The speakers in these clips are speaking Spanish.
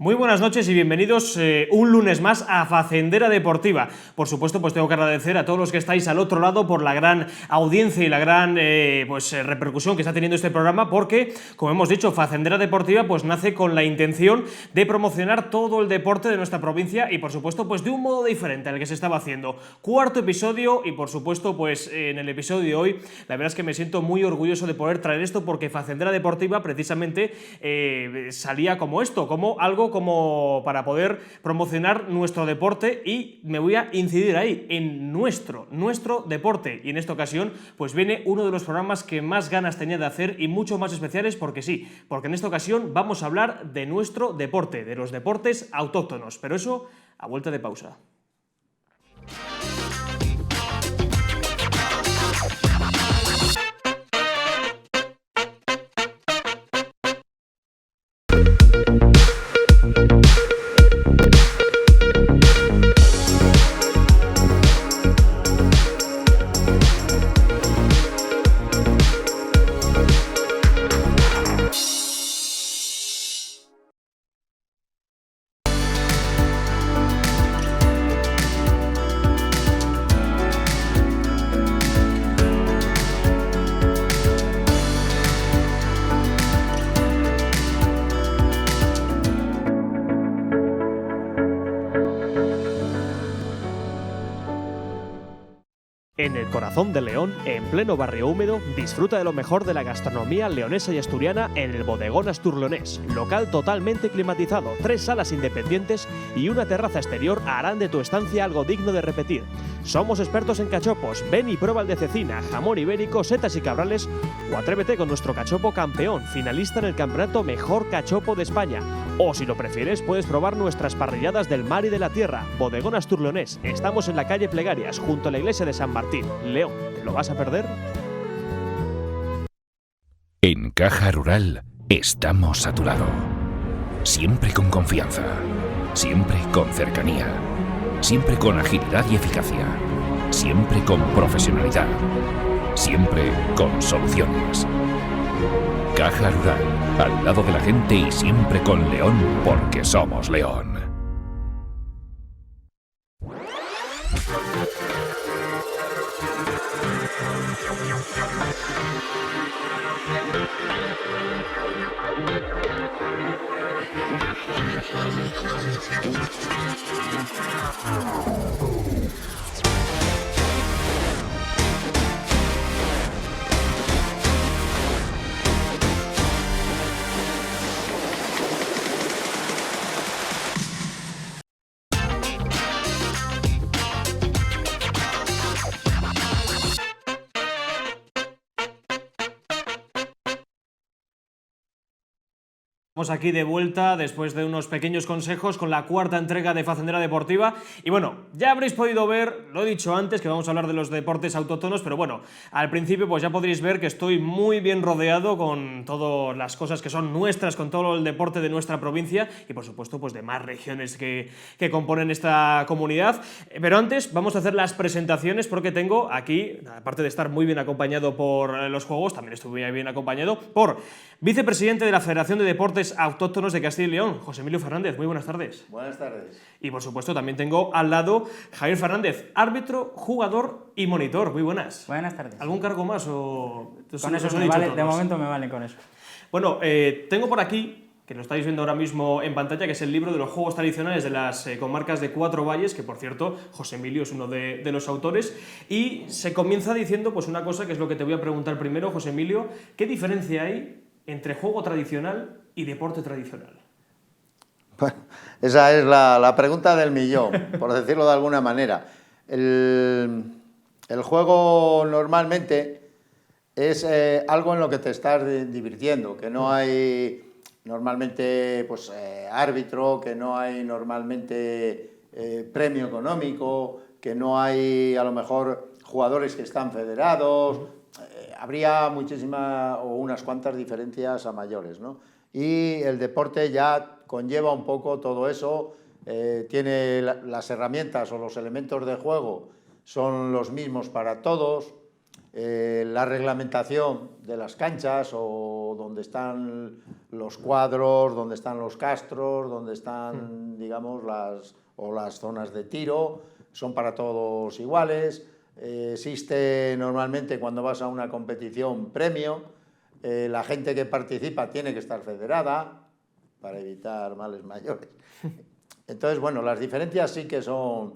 Muy buenas noches y bienvenidos un lunes más a Facendera Deportiva. Por supuesto, pues tengo que agradecer a todos los que estáis al otro lado por la gran audiencia y la gran repercusión que está teniendo este programa, porque, como hemos dicho, Facendera Deportiva pues nace con la intención de promocionar todo el deporte de nuestra provincia y, por supuesto, pues de un modo diferente al que se estaba haciendo. Cuarto episodio y, por supuesto, pues en el episodio de hoy, la verdad es que me siento muy orgulloso de poder traer esto, porque Facendera Deportiva precisamente salía como esto, como algo como para poder promocionar nuestro deporte, y me voy a incidir ahí, en nuestro deporte. Y en esta ocasión pues viene uno de los programas que más ganas tenía de hacer y mucho más especiales, porque sí, porque en esta ocasión vamos a hablar de nuestro deporte, de los deportes autóctonos, pero eso a vuelta de pausa. En el corazón de León, en pleno barrio húmedo, disfruta de lo mejor de la gastronomía leonesa y asturiana en el Bodegón Asturleonés. Local totalmente climatizado, 3 salas independientes y una terraza exterior harán de tu estancia algo digno de repetir. Somos expertos en cachopos, ven y prueba el de cecina, jamón ibérico, setas y cabrales, o atrévete con nuestro cachopo campeón, finalista en el campeonato Mejor Cachopo de España. O si lo prefieres, puedes probar nuestras parrilladas del mar y de la tierra. Bodegón Asturleonés, estamos en la calle Plegarias, junto a la iglesia de San Martín. León, ¿te lo vas a perder? En Caja Rural estamos a tu lado. Siempre con confianza, siempre con cercanía, siempre con agilidad y eficacia, siempre con profesionalidad, siempre con soluciones. Caja Rural, al lado de la gente y siempre con León, porque somos León. Estamos aquí de vuelta después de unos pequeños consejos con la cuarta entrega de Facendera Deportiva. Y bueno, ya habréis podido ver, lo he dicho antes, que vamos a hablar de los deportes autóctonos, pero bueno, al principio pues ya podréis ver que estoy muy bien rodeado con todas las cosas que son nuestras, con todo el deporte de nuestra provincia y por supuesto pues de más regiones que componen esta comunidad. Pero antes vamos a hacer las presentaciones, porque tengo aquí, aparte de estar muy bien acompañado por los juegos, también estoy muy bien acompañado por vicepresidente de la Federación de Deportes Autóctonos de Castilla y León, José Emilio Fernández. Muy buenas tardes. Buenas tardes. Y por supuesto también tengo al lado Javier Fernández, árbitro, jugador y monitor. Muy buenas. Buenas tardes. ¿Algún cargo más o...? Con eso me vale, de momento me vale con eso. Bueno, tengo por aquí, que lo estáis viendo ahora mismo en pantalla, que es el libro de los juegos tradicionales de las comarcas de Cuatro Valles, que por cierto, José Emilio es uno de los autores, y se comienza diciendo pues una cosa que es lo que te voy a preguntar primero, José Emilio. ¿Qué diferencia hay entre juego tradicional y deporte tradicional? Bueno, esa es la pregunta del millón, por decirlo de alguna manera. El juego normalmente es algo en lo que te estás divirtiendo, que no hay normalmente pues, árbitro, que no hay normalmente premio económico, que no hay a lo mejor jugadores que están federados. Habría muchísimas o unas cuantas diferencias a mayores, ¿no? Y el deporte ya conlleva un poco todo eso, tiene las herramientas o los elementos de juego son los mismos para todos, la reglamentación de las canchas o donde están los cuadros, donde están los castros, donde están, digamos, las zonas de tiro, son para todos iguales. Existe normalmente, cuando vas a una competición, premio. La gente que participa tiene que estar federada para evitar males mayores. Entonces, bueno, las diferencias sí que son...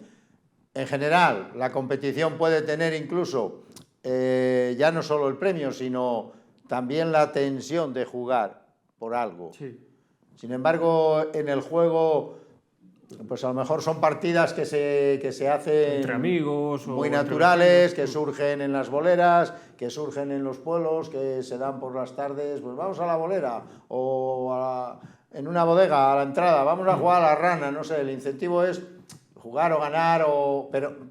En general, la competición puede tener incluso ya no solo el premio, sino también la tensión de jugar por algo. Sí. Sin embargo, en el juego, pues a lo mejor son partidas que se hacen entre amigos, muy naturales, que surgen en las boleras, que surgen en los pueblos, que se dan por las tardes, pues vamos a la bolera, o en una bodega, a la entrada, vamos a jugar a la rana, no sé, el incentivo es jugar o ganar,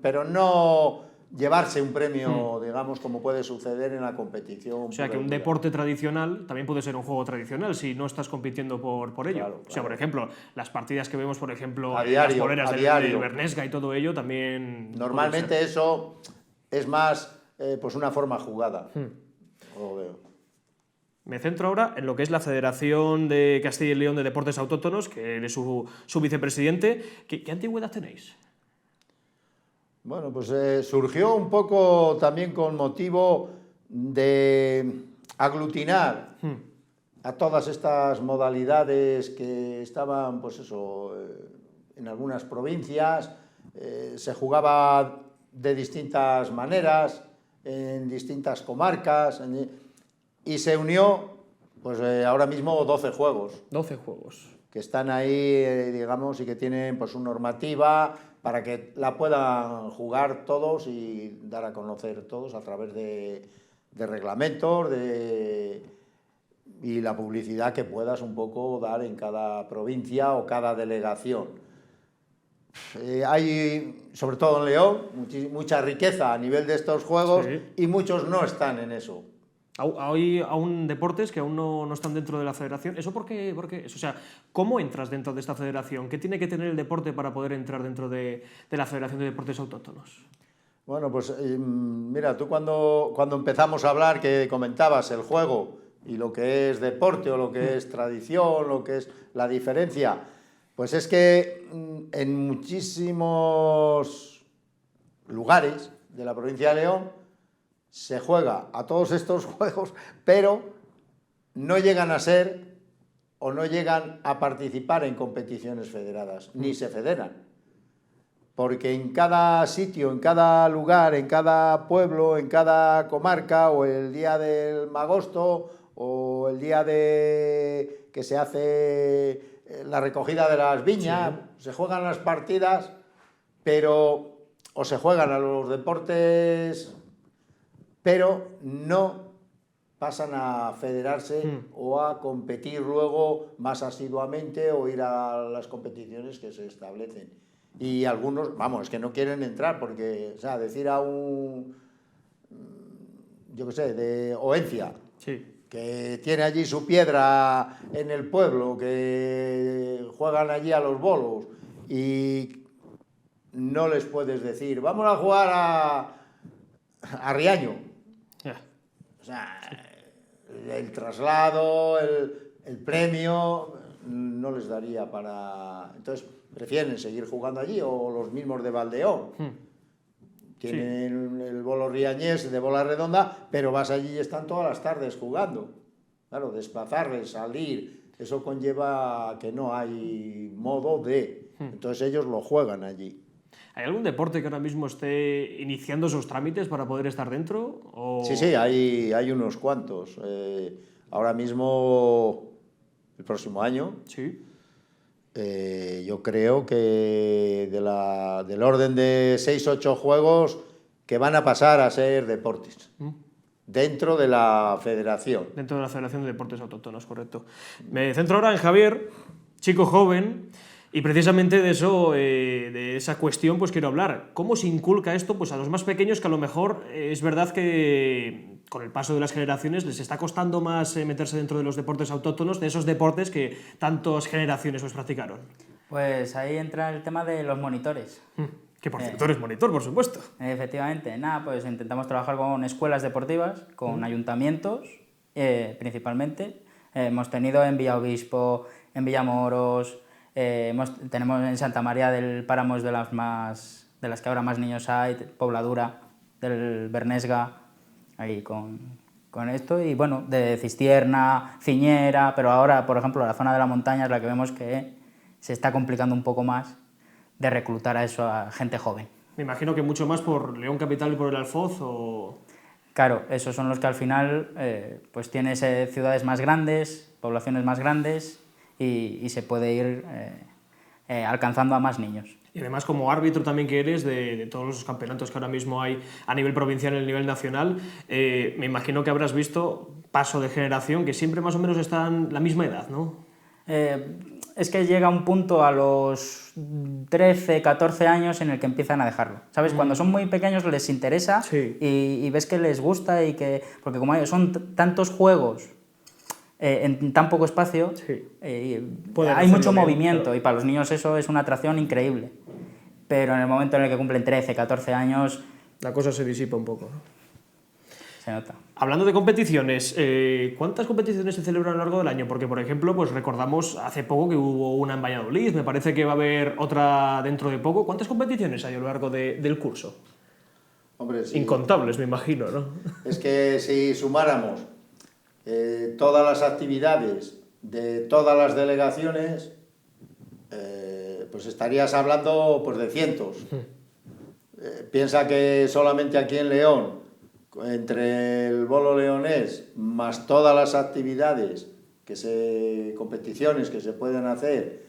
pero no llevarse un premio, digamos, como puede suceder en la competición. O sea, que un deporte tradicional también puede ser un juego tradicional si no estás compitiendo por ello. Claro, O sea, por ejemplo, las partidas que vemos, por ejemplo, a en diario, las boleras a del Bernesga y todo ello también... Normalmente eso es más pues una forma jugada. Lo veo. Me centro ahora en lo que es la Federación de Castilla y León de Deportes Autóctonos, que eres su vicepresidente. ¿Qué antigüedad tenéis? Bueno, pues surgió un poco también con motivo de aglutinar a todas estas modalidades que estaban, pues eso, en algunas provincias, se jugaba de distintas maneras, en distintas comarcas, y se unió, pues ahora mismo 12 juegos. 12 juegos. Que están ahí, digamos, y que tienen pues una normativa para que la puedan jugar todos y dar a conocer todos a través de reglamentos y la publicidad que puedas un poco dar en cada provincia o cada delegación. Hay, sobre todo en León, mucha riqueza a nivel de estos juegos, sí, y muchos no están en eso. Hay aún deportes que aún no están dentro de la federación. ¿Eso por qué es? O sea, ¿cómo entras dentro de esta federación? ¿Qué tiene que tener el deporte para poder entrar dentro de la Federación de Deportes Autóctonos? Bueno, pues mira, tú cuando empezamos a hablar, que comentabas el juego y lo que es deporte o lo que es tradición, lo que es la diferencia, pues es que en muchísimos lugares de la provincia de León se juega a todos estos juegos, pero no llegan a ser o no llegan a participar en competiciones federadas, ni se federan. Porque en cada sitio, en cada lugar, en cada pueblo, en cada comarca, o el día del magosto, o el día de que se hace la recogida de las viñas, sí, se juegan las partidas, pero o se juegan a los deportes, pero no pasan a federarse o a competir luego más asiduamente o ir a las competiciones que se establecen. Y algunos, vamos, es que no quieren entrar porque, o sea, decir a un, yo qué sé, de Oencia, sí, que tiene allí su piedra en el pueblo, que juegan allí a los bolos y no les puedes decir, vamos a jugar a Riaño. O sea, el traslado, el premio, no les daría para... Entonces, prefieren seguir jugando allí, o los mismos de Valdeón. Tienen el bolo riañés de bola redonda, pero vas allí y están todas las tardes jugando. Claro, desplazarles, salir, eso conlleva que no hay modo de... Entonces ellos lo juegan allí. ¿Hay algún deporte que ahora mismo esté iniciando esos trámites para poder estar dentro? ¿O... Sí, hay unos cuantos. Ahora mismo, el próximo año, sí, yo creo que del orden de 6 o 8 juegos que van a pasar a ser deportes. Dentro de la federación. Dentro de la Federación de Deportes Autóctonos, correcto. Me centro ahora en Javier, chico joven. Y precisamente de eso, de esa cuestión, pues quiero hablar. ¿Cómo se inculca esto pues, a los más pequeños que a lo mejor es verdad que con el paso de las generaciones les está costando más meterse dentro de los deportes autóctonos, de esos deportes que tantas generaciones pues, practicaron? Pues ahí entra el tema de los monitores. Que por cierto eres monitor, por supuesto. Efectivamente. Nada, pues intentamos trabajar con escuelas deportivas, con ayuntamientos, principalmente. Hemos tenido en Villaobispo, en Villamoros, tenemos en Santa María del Páramo, de las que ahora más niños hay, Pobladura, del Bernesga, ahí con esto, y bueno, de Cistierna, Ciñera, pero ahora, por ejemplo, la zona de la montaña es la que vemos que se está complicando un poco más de reclutar a gente joven. Me imagino que mucho más por León Capital y por el Alfoz, o... Claro, esos son los que al final pues tienes ciudades más grandes, poblaciones más grandes, y se puede ir alcanzando a más niños. Y además, como árbitro también que eres de todos los campeonatos que ahora mismo hay a nivel provincial y a nivel nacional, me imagino que habrás visto paso de generación que siempre más o menos están la misma edad, ¿no? Es que llega un punto a los 13, 14 años en el que empiezan a dejarlo, ¿sabes? Cuando son muy pequeños les interesa, sí. y ves que les gusta, porque como son tantos juegos en tan poco espacio, sí. Hay mucho movimiento, claro. Y para los niños eso es una atracción increíble. Pero en el momento en el que cumplen 13, 14 años... la cosa se disipa un poco, ¿no? Se nota. Hablando de competiciones, ¿cuántas competiciones se celebran a lo largo del año? Porque, por ejemplo, pues recordamos hace poco que hubo una en Valladolid, me parece que va a haber otra dentro de poco. ¿Cuántas competiciones hay a lo largo del curso? Hombre, sí. Incontables, me imagino, ¿no? Es que si sumáramos todas las actividades de todas las delegaciones, pues estarías hablando pues, de cientos. Piensa que solamente aquí en León, entre el bolo leonés más todas las actividades, competiciones que se pueden hacer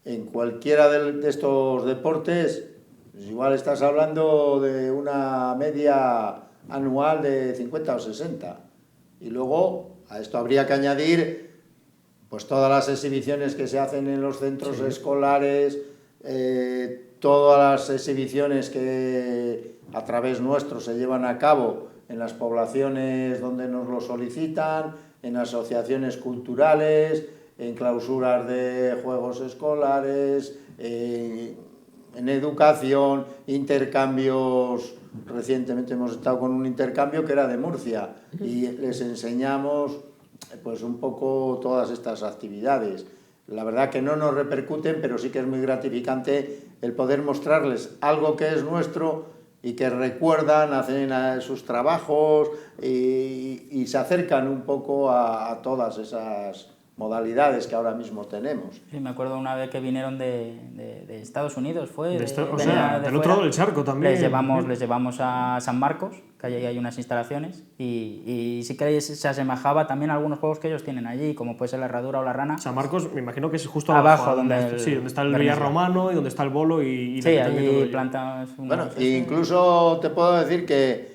en cualquiera de estos deportes, pues igual estás hablando de una media anual de 50 o 60. Y luego a esto habría que añadir pues todas las exhibiciones que se hacen en los centros escolares, todas las exhibiciones que a través nuestro se llevan a cabo en las poblaciones donde nos lo solicitan, en asociaciones culturales, en clausuras de juegos escolares, en educación, intercambios. Recientemente hemos estado con un intercambio que era de Murcia y les enseñamos pues un poco todas estas actividades. La verdad que no nos repercuten, pero sí que es muy gratificante el poder mostrarles algo que es nuestro y que recuerdan, hacen sus trabajos y se acercan un poco a todas esas modalidades que ahora mismo tenemos. Sí, me acuerdo una vez que vinieron de Estados Unidos, fue... del otro lado del charco también. Les llevamos a San Marcos, que allí hay unas instalaciones, y sí que se asemejaba también a algunos juegos que ellos tienen allí, como puede ser la herradura o la rana. San Marcos, me imagino que es justo abajo donde está el Villarromano y donde está el bolo y sí, allí plantas... Bueno, incluso te puedo decir que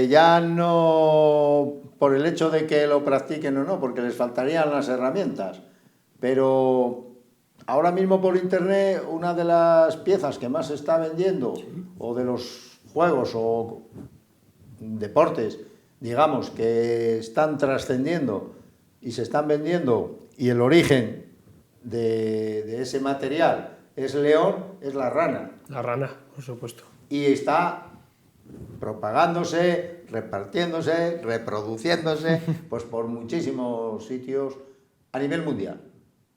ya no por el hecho de que lo practiquen o no, porque les faltarían las herramientas, pero ahora mismo por internet una de las piezas que más se está vendiendo, o de los juegos o deportes, digamos, que están trascendiendo y se están vendiendo, y el origen de ese material es León, es la rana. La rana, por supuesto. Y está propagándose, repartiéndose, reproduciéndose, pues por muchísimos sitios a nivel mundial.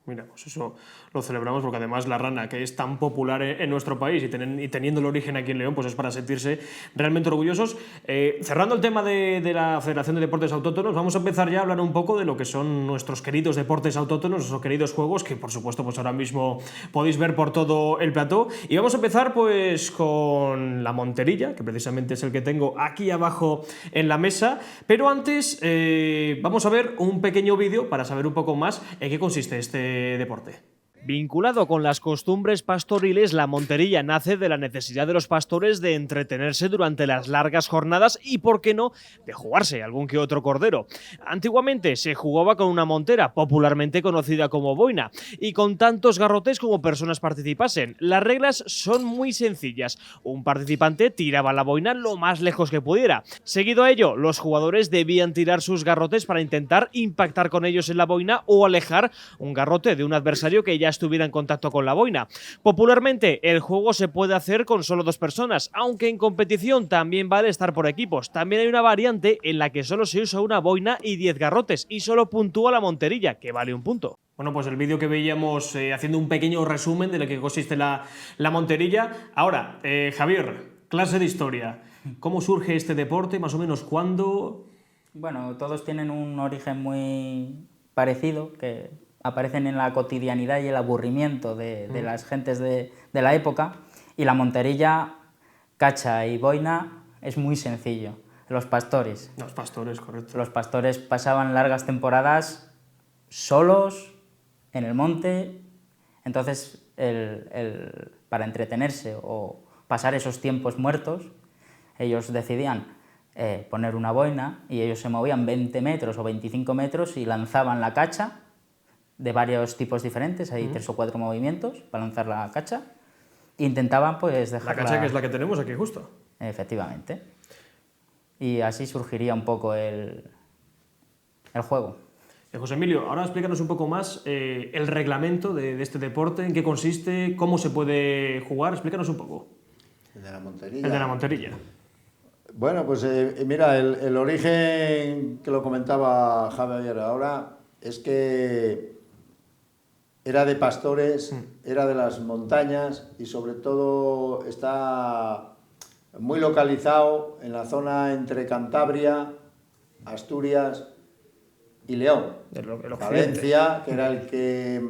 Mira, pues eso lo celebramos porque además la rana, que es tan popular en nuestro país y teniendo el origen aquí en León, pues es para sentirse realmente orgullosos. Cerrando el tema de la Federación de Deportes Autóctonos, vamos a empezar ya a hablar un poco de lo que son nuestros queridos deportes autóctonos, nuestros queridos juegos, que por supuesto pues ahora mismo podéis ver por todo el plató. Y vamos a empezar pues con la monterilla, que precisamente es el que tengo aquí abajo en la mesa. Pero antes vamos a ver un pequeño vídeo para saber un poco más en qué consiste este deporte. Vinculado con las costumbres pastoriles, la monterilla nace de la necesidad de los pastores de entretenerse durante las largas jornadas y, por qué no, de jugarse algún que otro cordero. Antiguamente se jugaba con una montera, popularmente conocida como boina, y con tantos garrotes como personas participasen. Las reglas son muy sencillas. Un participante tiraba la boina lo más lejos que pudiera. Seguido a ello, los jugadores debían tirar sus garrotes para intentar impactar con ellos en la boina o alejar un garrote de un adversario que ya estuviera en contacto con la boina. Popularmente, el juego se puede hacer con solo 2 personas, aunque en competición también vale estar por equipos. También hay una variante en la que solo se usa una boina y 10 garrotes y solo puntúa la monterilla, que vale 1 punto. Bueno, pues el vídeo que veíamos haciendo un pequeño resumen de lo que consiste la monterilla. Ahora, Javier, clase de historia. ¿Cómo surge este deporte? ¿Más o menos cuándo? Bueno, todos tienen un origen muy parecido, que aparecen en la cotidianidad y el aburrimiento de las gentes de la época. Y la monterilla, cacha y boina es muy sencillo. Los pastores. Los pastores, correcto. Los pastores pasaban largas temporadas solos, en el monte, entonces para entretenerse o pasar esos tiempos muertos, ellos decidían poner una boina y ellos se movían 20 metros o 25 metros y lanzaban la cacha de varios tipos diferentes, hay 3 o 4 movimientos para lanzar la cacha, e intentaban pues dejarla... La cacha que es la que tenemos aquí justo. Efectivamente. Y así surgiría un poco el juego. José Emilio, ahora explícanos un poco más el reglamento de este deporte, en qué consiste, cómo se puede jugar, explícanos un poco. El de la monterilla. El de la monterilla. Bueno, pues mira, el origen que lo comentaba Javier ahora es que era de pastores, era de las montañas y sobre todo está muy localizado en la zona entre Cantabria, Asturias y León. Valencia, que era el que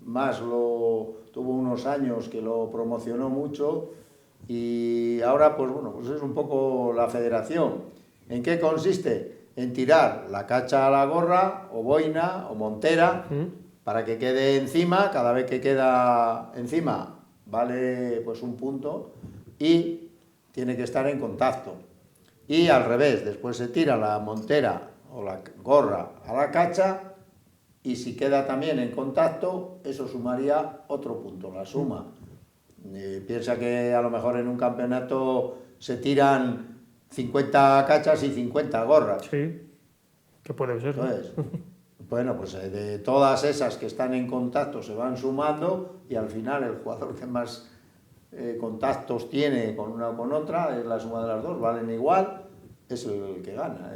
más tuvo unos años que lo promocionó mucho, y ahora pues bueno, pues es un poco la federación. ¿En qué consiste? En tirar la cacha a la gorra o boina o montera para que quede encima. Cada vez que queda encima vale pues 1 punto y tiene que estar en contacto. Y al revés, después se tira la montera o la gorra a la cacha y si queda también en contacto, eso sumaría otro punto, la suma. Piensa que a lo mejor en un campeonato se tiran 50 cachas y 50 gorras. Sí, que puede ser. Entonces, bueno, pues de todas esas que están en contacto se van sumando y al final el jugador que más contactos tiene con una o con otra, es la suma de las dos, valen igual, es el que gana.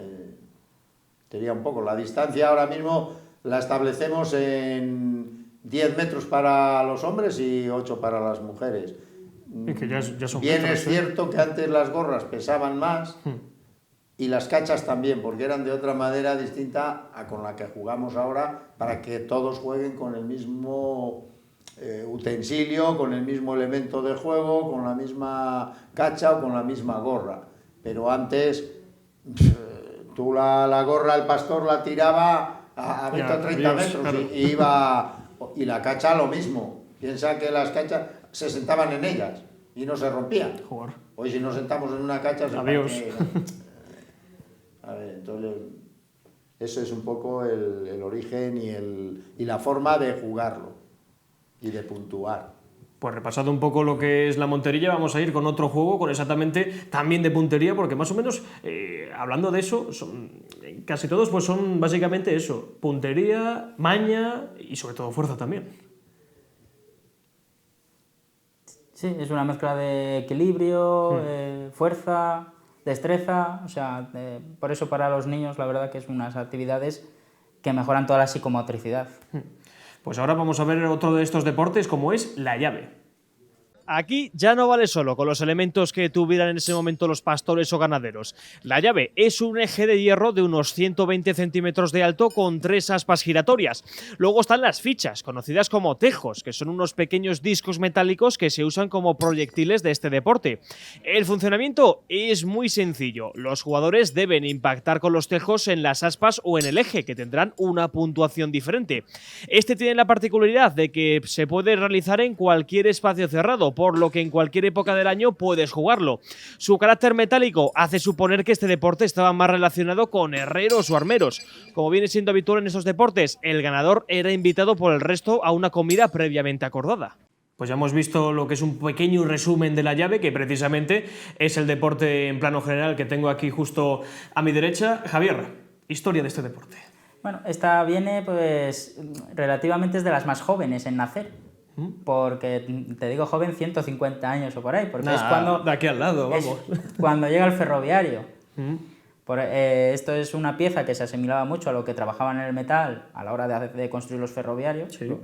Sería un poco la distancia ahora mismo la establecemos en 10 metros para los hombres y 8 para las mujeres. Y que ya son Bien metros, es cierto que antes las gorras pesaban más y las cachas también, porque eran de otra manera distinta a con la que jugamos ahora, para que todos jueguen con el mismo utensilio, con el mismo elemento de juego, con la misma cacha o con la misma gorra. Pero antes tú la gorra, el pastor la tiraba a 20 o 30 metros, claro. y la cacha lo mismo. Piensa que las cachas se sentaban en ellas y no se rompían. Joder. Hoy si nos sentamos en una cacha se Adiós. A ver, entonces eso es un poco el origen y la forma de jugarlo y de puntuar. Pues repasado un poco lo que es la monterilla, vamos a ir con otro juego, con exactamente también de puntería, porque más o menos, hablando de eso, casi todos pues son básicamente eso, puntería, maña y sobre todo fuerza también. Sí, es una mezcla de equilibrio, fuerza, destreza, o sea, por eso para los niños la verdad que es unas actividades que mejoran toda la psicomotricidad. Pues ahora vamos a ver otro de estos deportes, como es la llave. Aquí ya no vale solo con los elementos que tuvieran en ese momento los pastores o ganaderos. La llave es un eje de hierro de unos 120 centímetros de alto con 3 aspas giratorias. Luego están las fichas, conocidas como tejos, que son unos pequeños discos metálicos que se usan como proyectiles de este deporte. El funcionamiento es muy sencillo. Los jugadores deben impactar con los tejos en las aspas o en el eje, que tendrán una puntuación diferente. Este tiene la particularidad de que se puede realizar en cualquier espacio cerrado, por lo que en cualquier época del año puedes jugarlo. Su carácter metálico hace suponer que este deporte estaba más relacionado con herreros o armeros. Como viene siendo habitual en estos deportes, el ganador era invitado por el resto a una comida previamente acordada. Pues ya hemos visto lo que es un pequeño resumen de la llave, que precisamente es el deporte en plano general que tengo aquí justo a mi derecha. Javier, historia de este deporte. Bueno, esta viene pues relativamente es de las más jóvenes en nacer. Porque, te digo joven, 150 años o por ahí, porque es cuando... de aquí al lado, vamos. Cuando llega el ferroviario. Esto es una pieza que se asimilaba mucho a lo que trabajaban en el metal a la hora de construir los ferroviarios, Sí. los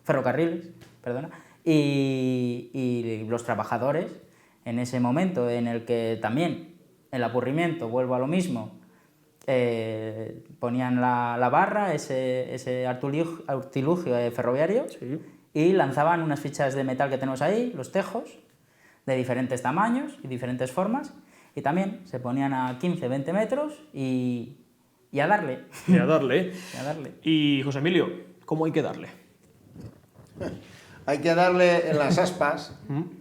ferrocarriles, perdona, y los trabajadores, en ese momento en el que también el aburrimiento, vuelvo a lo mismo, ponían la barra, ese artilugio ferroviario, Sí. y lanzaban unas fichas de metal que tenemos ahí, los tejos, de diferentes tamaños y diferentes formas, y también se ponían a 15-20 metros y a darle. Y a darle. Y a darle. Y José Emilio, ¿cómo hay que darle? Hay que darle en las aspas,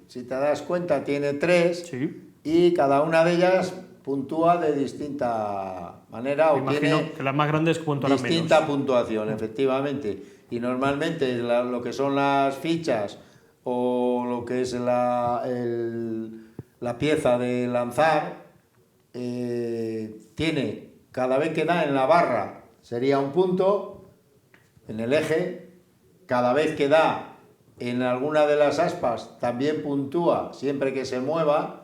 si te das cuenta tiene 3, Sí. y cada una de ellas puntúa de distinta manera Me o imagino tiene que las más grandes puntuarán distinta menos. puntuación, efectivamente. Y normalmente lo que son las fichas o lo que es la pieza de lanzar, tiene, cada vez que da en la barra sería un punto, en el eje, cada vez que da en alguna de las aspas también puntúa siempre que se mueva.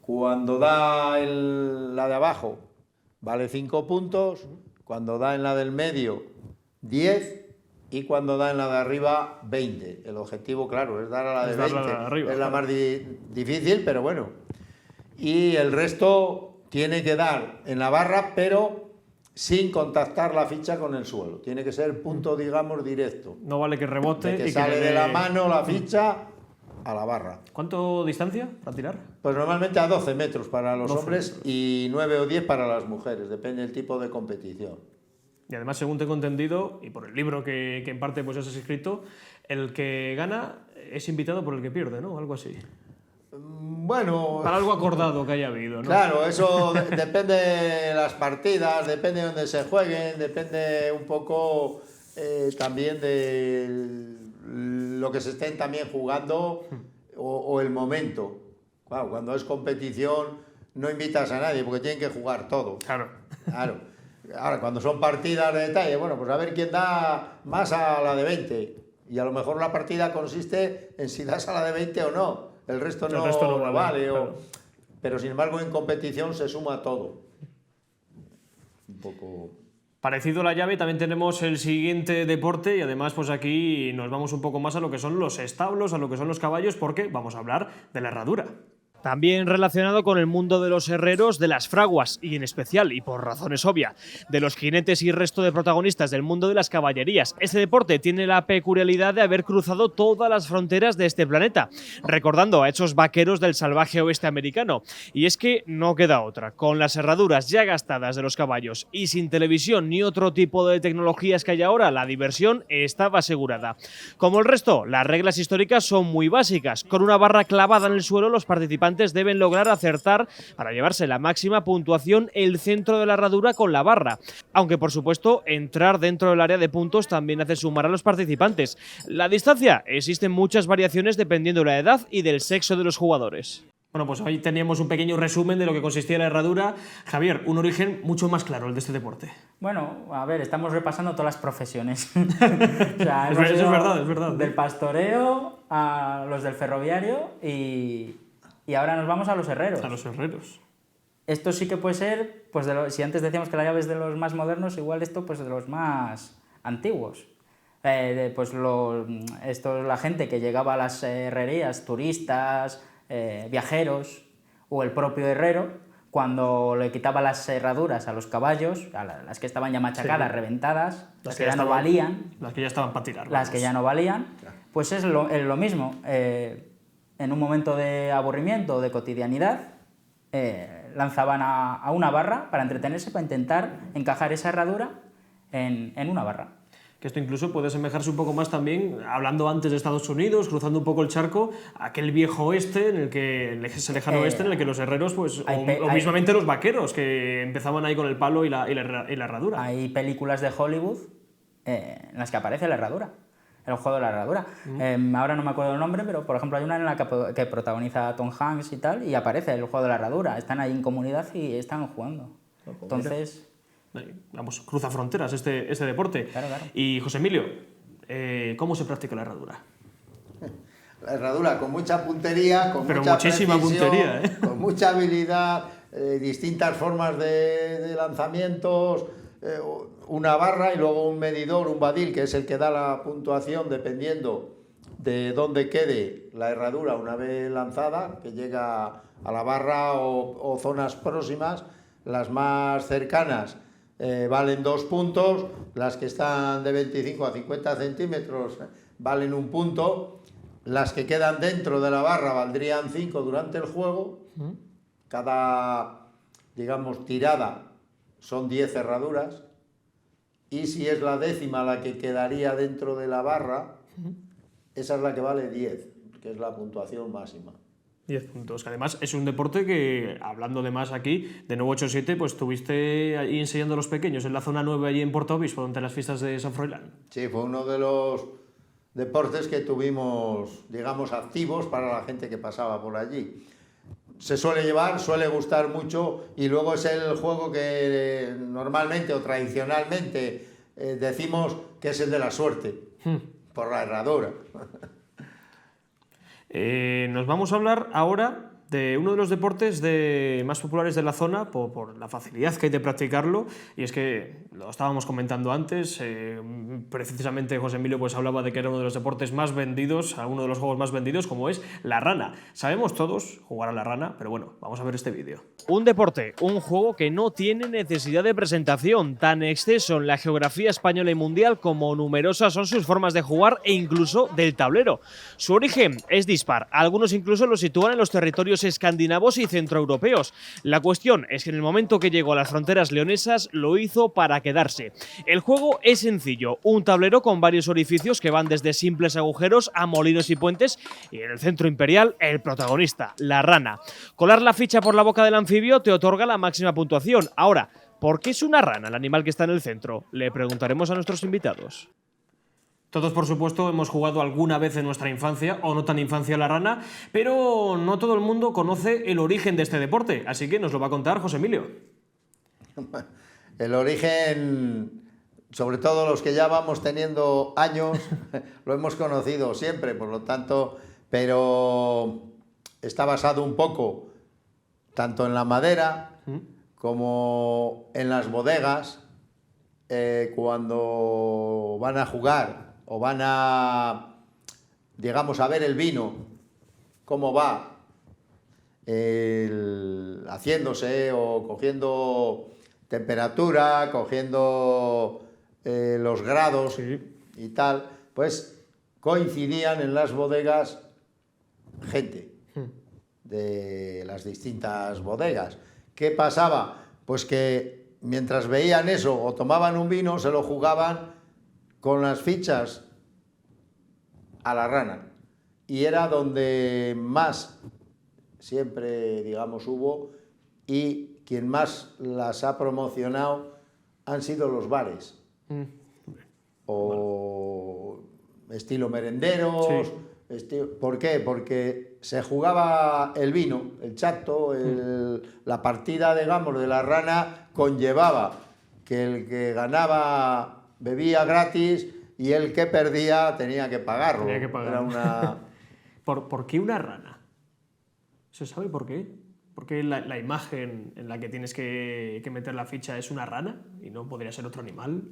Cuando da en la de abajo vale 5 puntos, cuando da en la del medio 10 y cuando da en la de arriba 20. El objetivo, claro, es dar a la de Es darle a 20. la de arriba, es la claro. más difícil, pero bueno. Y el resto tiene que dar en la barra, pero sin contactar la ficha con el suelo. Tiene que ser punto, digamos, directo. No vale que rebote De que y sale que le de dé- la mano la ficha a la barra. ¿Cuánto distancia para tirar? Pues normalmente a 12 metros para los 12 hombres metros. y 9 o 10 para las mujeres, depende del tipo de competición. Y además, según tengo entendido, y por el libro que en parte pues has escrito, el que gana es invitado por el que pierde, ¿no? Algo así. Bueno, Para algo acordado que haya habido, ¿no? claro, eso depende de las partidas, depende de dónde se jueguen, depende un poco también de lo que se estén también jugando o el momento. Claro, cuando es competición no invitas a nadie porque tienen que jugar todo. Claro. Claro. Ahora, cuando son partidas de detalle, bueno, pues a ver quién da más a la de 20. Y a lo mejor la partida consiste en si das a la de 20 o no. El resto no vale. claro. Pero sin embargo, en competición se suma todo. Un poco. Parecido a la llave, también tenemos el siguiente deporte y además pues aquí nos vamos un poco más a lo que son los establos, a lo que son los caballos, porque vamos a hablar de la herradura. También relacionado con el mundo de los herreros, de las fraguas y en especial, y por razones obvias, de los jinetes y resto de protagonistas del mundo de las caballerías. Este deporte tiene la peculiaridad de haber cruzado todas las fronteras de este planeta, recordando a esos vaqueros del salvaje oeste americano. Y es que no queda otra, con las herraduras ya gastadas de los caballos y sin televisión ni otro tipo de tecnologías que hay ahora, la diversión estaba asegurada. Como el resto, las reglas históricas son muy básicas. Con una barra clavada en el suelo, los participantes deben lograr acertar para llevarse la máxima puntuación el centro de la herradura con la barra. Aunque, por supuesto, entrar dentro del área de puntos también hace sumar a los participantes. La distancia, existen muchas variaciones dependiendo de la edad y del sexo de los jugadores. Bueno, pues hoy teníamos un pequeño resumen de lo que consistía la herradura. Javier, un origen mucho más claro el de este deporte. Bueno, a ver, estamos repasando todas las profesiones. O sea, hemos Eso es ido verdad, es verdad. Del pastoreo a los del ferroviario y ahora nos vamos a los herreros. A los herreros. Esto sí que puede ser, pues si antes decíamos que la llave es de los más modernos, igual esto pues de los más antiguos. La gente que llegaba a las herrerías, turistas, viajeros o el propio herrero, cuando le quitaba las herraduras a los caballos, a las que estaban ya machacadas, Sí. reventadas, las que ya no estaban- valían, Las que ya estaban para tirar. las que ya no valían, pues es lo mismo. En un momento de aburrimiento o de cotidianidad, lanzaban a una barra para entretenerse, para intentar encajar esa herradura en una barra. Que esto incluso puede asemejarse un poco más también, hablando antes de Estados Unidos, cruzando un poco el charco, aquel viejo oeste, ese lejano oeste, en el que los herreros, pues, o mismamente los vaqueros, que empezaban ahí con el palo y la herradura. Hay películas de Hollywood en las que aparece la herradura, el juego de la herradura. Ahora no me acuerdo el nombre, pero por ejemplo hay una en la que protagoniza Tom Hanks y tal, y aparece el juego de la herradura. Están ahí en comunidad y están jugando. Entonces, Vamos, cruza fronteras este deporte. Claro, claro. Y José Emilio, ¿cómo se practica la herradura? La herradura con mucha puntería, con Pero mucha muchísima precisión, puntería, ¿eh? con mucha habilidad, distintas formas de lanzamientos, una barra y luego un medidor, un badil, que es el que da la puntuación dependiendo de dónde quede la herradura una vez lanzada, que llega a la barra o zonas próximas. Las más cercanas valen 2 puntos, las que están de 25 a 50 centímetros valen 1 punto. Las que quedan dentro de la barra valdrían 5 durante el juego. Cada, digamos, tirada son 10 herraduras. Y si es la décima la que quedaría dentro de la barra, esa es la que vale 10, que es la puntuación máxima. 10 puntos. Además, es un deporte que, hablando de más aquí, de nuevo 8-7, pues estuviste ahí enseñando a los pequeños en la zona 9 allí en Porto Obispo, durante las fiestas de San Froilán. Sí, fue uno de los deportes que tuvimos, digamos, activos para la gente que pasaba por allí. Se suele llevar, suele gustar mucho y luego es el juego que normalmente o tradicionalmente decimos que es el de la suerte, por la herradura. Nos vamos a hablar ahora de uno de los deportes más populares de la zona por la facilidad que hay de practicarlo, y es que lo estábamos comentando antes, precisamente José Emilio pues hablaba de que era uno de los deportes más vendidos, uno de los juegos más vendidos, como es la rana. Sabemos todos jugar a la rana, pero bueno, vamos a ver este vídeo. Un deporte, un juego que no tiene necesidad de presentación, tan exceso en la geografía española y mundial como numerosas son sus formas de jugar e incluso del tablero. Su origen es dispar, algunos incluso lo sitúan en los territorios escandinavos y centroeuropeos. La cuestión es que en el momento que llegó a las fronteras leonesas lo hizo para quedarse. El juego es sencillo, un tablero con varios orificios que van desde simples agujeros a molinos y puentes, y en el centro imperial el protagonista, la rana. Colar la ficha por la boca del anfibio te otorga la máxima puntuación. Ahora, ¿por qué es una rana el animal que está en el centro? Le preguntaremos a nuestros invitados. Todos, por supuesto, hemos jugado alguna vez en nuestra infancia, o no tan infancia, a la rana, pero no todo el mundo conoce el origen de este deporte, así que nos lo va a contar José Emilio. El origen, sobre todo los que ya vamos teniendo años, lo hemos conocido siempre, por lo tanto, pero está basado un poco tanto en la madera como en las bodegas, cuando van a jugar o van a, digamos, a ver el vino, cómo va haciéndose o cogiendo temperatura, cogiendo los grados y tal, pues coincidían en las bodegas gente de las distintas bodegas. ¿Qué pasaba? Pues que mientras veían eso o tomaban un vino, se lo jugaban con las fichas a la rana. Y era donde más siempre, digamos, hubo, y quien más las ha promocionado han sido los bares. O estilo merenderos. ¿Por qué? Porque se jugaba el vino, el chato, la partida, digamos, de la rana conllevaba que el que ganaba bebía gratis y el que perdía tenía que pagarlo. Tenía que pagar. Era una... ¿Por qué una rana? ¿Se sabe por qué? ¿Por qué la imagen en la que tienes que meter la ficha es una rana y no podría ser otro animal?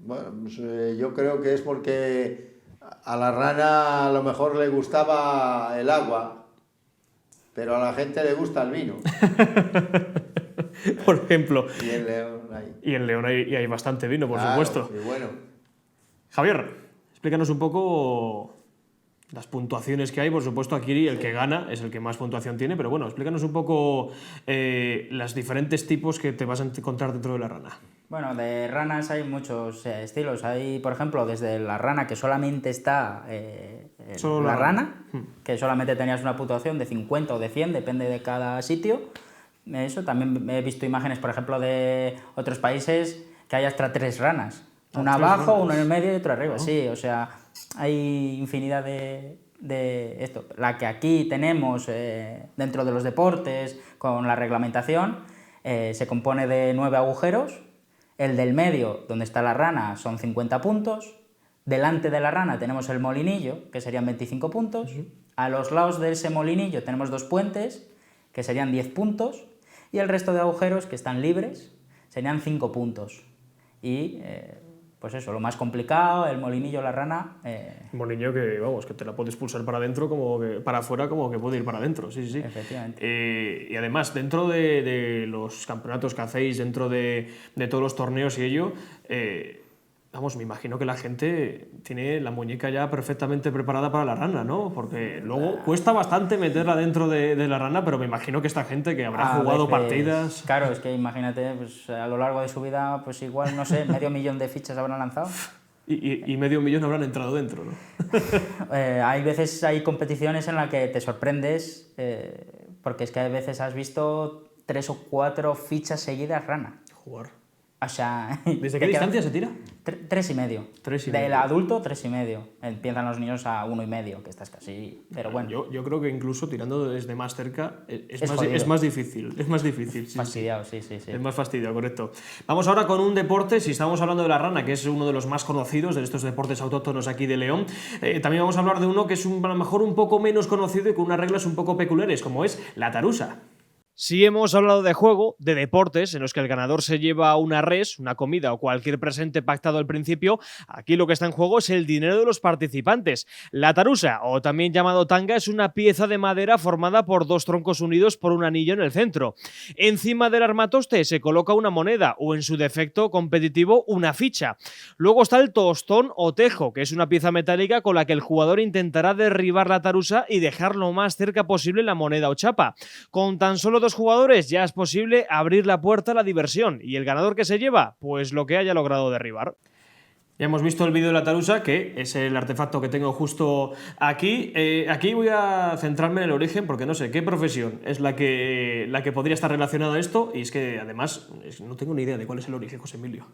Bueno, pues, yo creo que es porque a la rana a lo mejor le gustaba el agua, pero a la gente le gusta el vino. Por ejemplo. Y en León hay. Y en León hay bastante vino, por Claro, supuesto. y bueno. Javier, explícanos un poco las puntuaciones que hay. Por supuesto, aquí el que gana es el que más puntuación tiene, pero bueno, explícanos un poco los diferentes tipos que te vas a encontrar dentro de la rana. Bueno, de ranas hay muchos estilos. Hay, por ejemplo, desde la rana que solamente está Solo la la rana, que solamente tenías una puntuación de 50 o de 100, depende de cada sitio. Eso, también he visto imágenes, por ejemplo, de otros países que hay hasta 3 ranas. Una abajo, una en el medio y otra arriba. Sí, o sea, hay infinidad de esto. La que aquí tenemos dentro de los deportes, con la reglamentación, Se compone de 9 agujeros. El del medio, donde está la rana, son 50 puntos. Delante de la rana tenemos el molinillo, que serían 25 puntos. A los lados de ese molinillo tenemos 2 puentes, que serían 10 puntos. Y el resto de agujeros, que están libres, serían 5 puntos. Y, pues eso, lo más complicado, el molinillo, la rana... Un molinillo que, vamos, que te la puedes pulsar para adentro, como que para afuera, como que puede ir para adentro, sí, sí. Efectivamente. Y además, dentro de los campeonatos que hacéis, dentro de todos los torneos y ello, vamos, me imagino que la gente tiene la muñeca ya perfectamente preparada para la rana, ¿no? Porque luego cuesta bastante meterla dentro de la rana, pero me imagino que esta gente que habrá jugado partidas... Claro, es que imagínate, pues, a lo largo de su vida, pues igual, no sé, 500.000 de fichas habrán lanzado. Y 500.000 habrán entrado dentro, ¿no? Hay veces, hay competiciones en las que te sorprendes, porque es que a veces has visto 3 o 4 fichas seguidas rana. Jugar. O sea... ¿Desde qué distancia se tira? 3,5. 3,5. Del adulto, 3,5. Empiezan los niños a 1,5, que estás casi... Pero bueno. Yo creo que incluso tirando desde más cerca Es más difícil. Es más difícil. Sí, fastidiado, sí. Es más fastidiado, correcto. Vamos ahora con un deporte, si estamos hablando de la rana, que es uno de los más conocidos de estos deportes autóctonos aquí de León, también vamos a hablar de uno que es a lo mejor un poco menos conocido y con unas reglas un poco peculiares, como es la tarusa. Si hemos hablado de juego, de deportes en los que el ganador se lleva una res, una comida o cualquier presente pactado al principio, aquí lo que está en juego es el dinero de los participantes. La tarusa, o también llamado tanga, es una pieza de madera formada por 2 troncos unidos por un anillo en el centro. Encima del armatoste se coloca una moneda o, en su defecto competitivo, una ficha. Luego está el tostón o tejo, que es una pieza metálica con la que el jugador intentará derribar la tarusa y dejar lo más cerca posible la moneda o chapa. Con tan solo 2 jugadores ya es posible abrir la puerta a la diversión, y el ganador que se lleva, pues lo que haya logrado derribar. Ya hemos visto el vídeo de la tarusa, que es el artefacto que tengo justo aquí. Aquí voy a centrarme en el origen, porque no sé qué profesión es la que podría estar relacionada a esto, y es que además no tengo ni idea de cuál es el origen, José Emilio.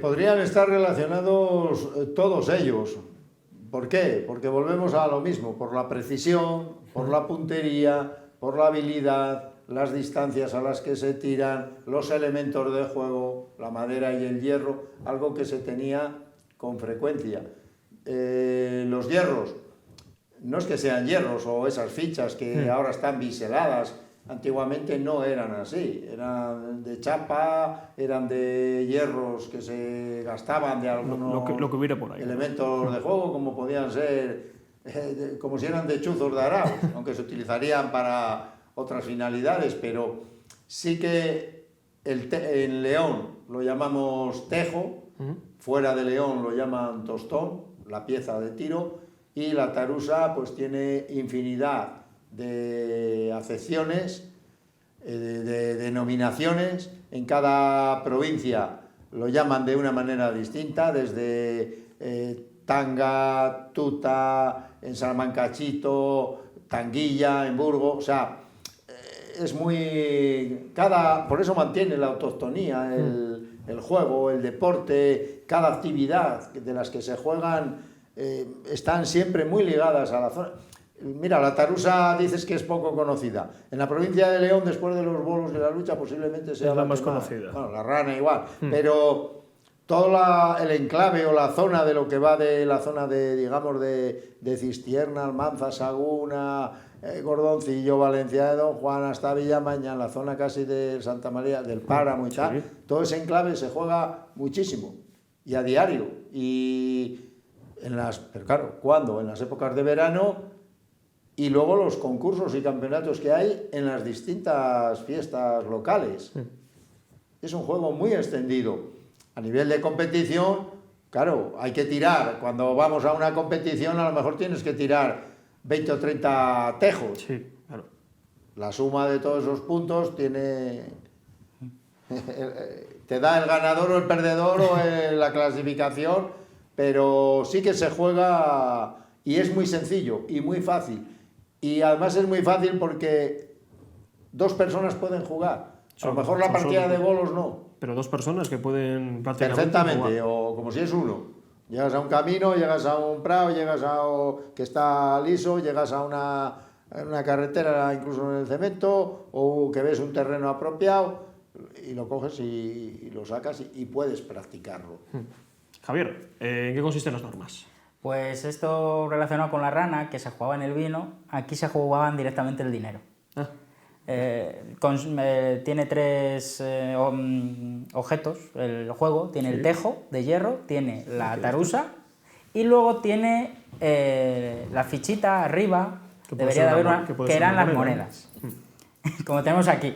Podrían estar relacionados todos ellos. ¿Por qué? Porque volvemos a lo mismo, por la precisión, por la puntería, por la habilidad, las distancias a las que se tiran, los elementos de juego, la madera y el hierro, algo que se tenía con frecuencia. Los hierros, no es que sean hierros o esas fichas que ahora están biseladas, antiguamente no eran así, eran de chapa, eran de hierros que se gastaban de algunos lo que hubiera por ahí, elementos de juego, como podían ser... como si eran de chuzos de arao, aunque se utilizarían para otras finalidades, pero sí que en León lo llamamos tejo, fuera de León lo llaman tostón, la pieza de tiro, y la tarusa pues tiene infinidad de acepciones, de denominaciones. En cada provincia lo llaman de una manera distinta, desde tanga, tuta, en Salamanca chito, tanguilla, en Burgos, o sea, es muy... por eso mantiene la autoctonía, el juego, el deporte, cada actividad de las que se juegan están siempre muy ligadas a la zona. Mira, la tarusa dices que es poco conocida. En la provincia de León, después de los bolos de la lucha, posiblemente sea la más conocida. Bueno, la rana igual, pero... todo el enclave o la zona de lo que va de la zona de, digamos, de Cistierna, Almanza, Saguna, Gordoncillo, Valencia de Don Juan, hasta Villamaña, en la zona casi de Santa María, del Páramo y tal, todo ese enclave se juega muchísimo y a diario. Pero claro, ¿cuándo? En las épocas de verano, y luego los concursos y campeonatos que hay en las distintas fiestas locales. Es un juego muy extendido. A nivel de competición, claro, hay que tirar. Cuando vamos a una competición, a lo mejor tienes que tirar 20 o 30 tejos. Sí, claro. La suma de todos esos puntos tiene... te da el ganador o el perdedor o la clasificación, pero sí que se juega y es muy sencillo y muy fácil. Y además es muy fácil porque 2 personas pueden jugar. A lo mejor la partida de bolos no. Pero 2 personas que pueden prácticamente perfectamente, jugar. o como si es uno. Llegas a un camino, llegas a un prado, que está liso, llegas a en una carretera, incluso en el cemento, o que ves un terreno apropiado y lo coges y lo sacas y puedes practicarlo. Javier, ¿en qué consisten las normas? Pues esto relacionado con la rana, que se jugaba en el vino, aquí se jugaban directamente el dinero. Ah. Tiene 3 objetos el juego. Tiene el tejo de hierro, tiene la tarusa y luego tiene la fichita arriba, debería de haber una, que eran las monedas, como tenemos aquí.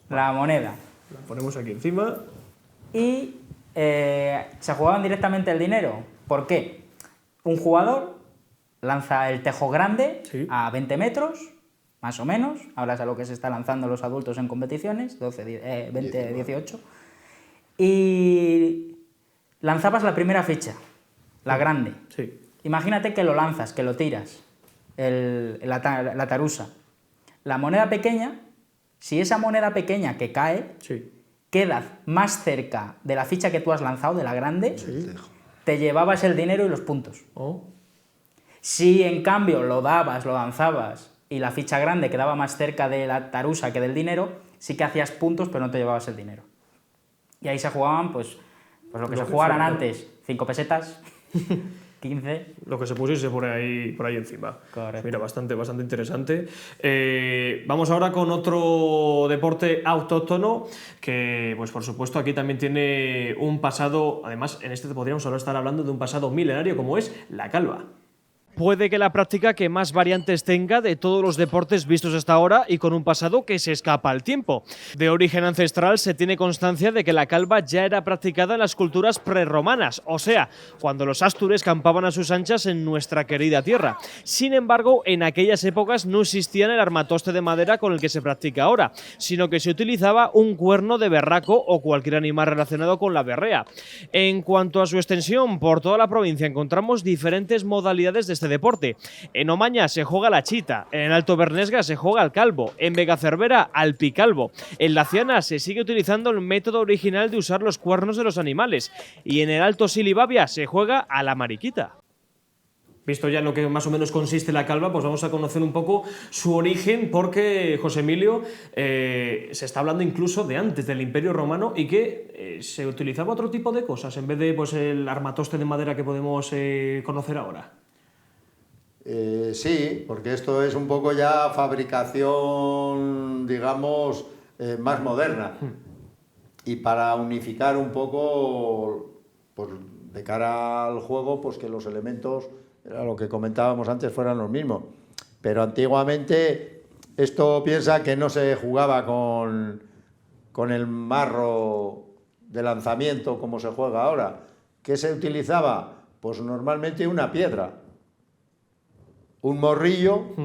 La moneda. La ponemos aquí encima. Y se jugaban directamente el dinero. ¿Por qué? Un jugador lanza el tejo grande a 20 metros, más o menos. Ahora es a lo que se está lanzando los adultos en competiciones, 20, 18. Y lanzabas la primera ficha, la grande. Sí. Imagínate que lo lanzas, que lo tiras, la tarusa. La moneda pequeña, si esa moneda pequeña que cae, queda más cerca de la ficha que tú has lanzado, de la grande, te llevabas el dinero y los puntos. Si en cambio lo dabas, lo lanzabas y la ficha grande quedaba más cerca de la tarusa que del dinero, sí que hacías puntos pero no te llevabas el dinero. Y ahí se jugaban pues lo que se jugaran antes, 5 pesetas, 15. Lo que se pusiese por ahí encima. Correcto. Mira, bastante interesante. Vamos ahora con otro deporte autóctono que, pues por supuesto, aquí también tiene un pasado, además en este podríamos ahora estar hablando de un pasado milenario como es la calva. Puede que la práctica que más variantes tenga de todos los deportes vistos hasta ahora y con un pasado que se escapa al tiempo. De origen ancestral se tiene constancia de que la calva ya era practicada en las culturas prerromanas, o sea, cuando los astures campaban a sus anchas en nuestra querida tierra. Sin embargo, en aquellas épocas no existía el armatoste de madera con el que se practica ahora, sino que se utilizaba un cuerno de berraco o cualquier animal relacionado con la berrea. En cuanto a su extensión, por toda la provincia encontramos diferentes modalidades de este deporte. En Omaña se juega la chita, en el Alto Bernesga se juega al calvo, en Vegacervera al picalvo, en La Ciana se sigue utilizando el método original de usar los cuernos de los animales y en el Alto Silibabia se juega a la mariquita. Visto ya en lo que más o menos consiste la calva, pues vamos a conocer un poco su origen, porque, José Emilio, se está hablando incluso de antes del Imperio Romano y que se utilizaba otro tipo de cosas en vez de pues, el armatoste de madera que podemos conocer ahora. Sí, porque esto es un poco ya fabricación, digamos, más moderna. Y para unificar un poco, pues de cara al juego, pues que los elementos, era lo que comentábamos antes, fueran los mismos. Pero antiguamente esto piensa que no se jugaba con el marro de lanzamiento como se juega ahora. ¿Qué se utilizaba? Pues normalmente una piedra. Un morrillo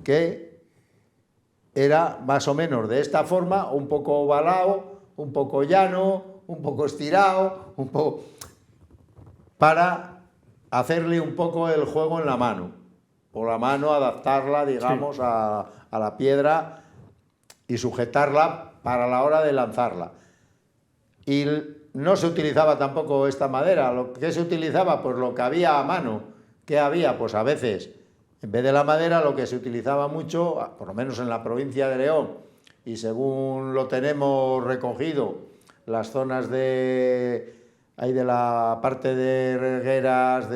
que era más o menos de esta forma, un poco ovalado, un poco llano, un poco estirado, para hacerle un poco el juego en la mano. Por la mano adaptarla, digamos, a la piedra y sujetarla para la hora de lanzarla. Y no se utilizaba tampoco esta madera. ¿Lo que se utilizaba? Pues lo que había a mano. ¿Qué había? Pues a veces, en vez de la madera, lo que se utilizaba mucho, por lo menos en la provincia de León, y según lo tenemos recogido, las zonas de la parte de Regueras,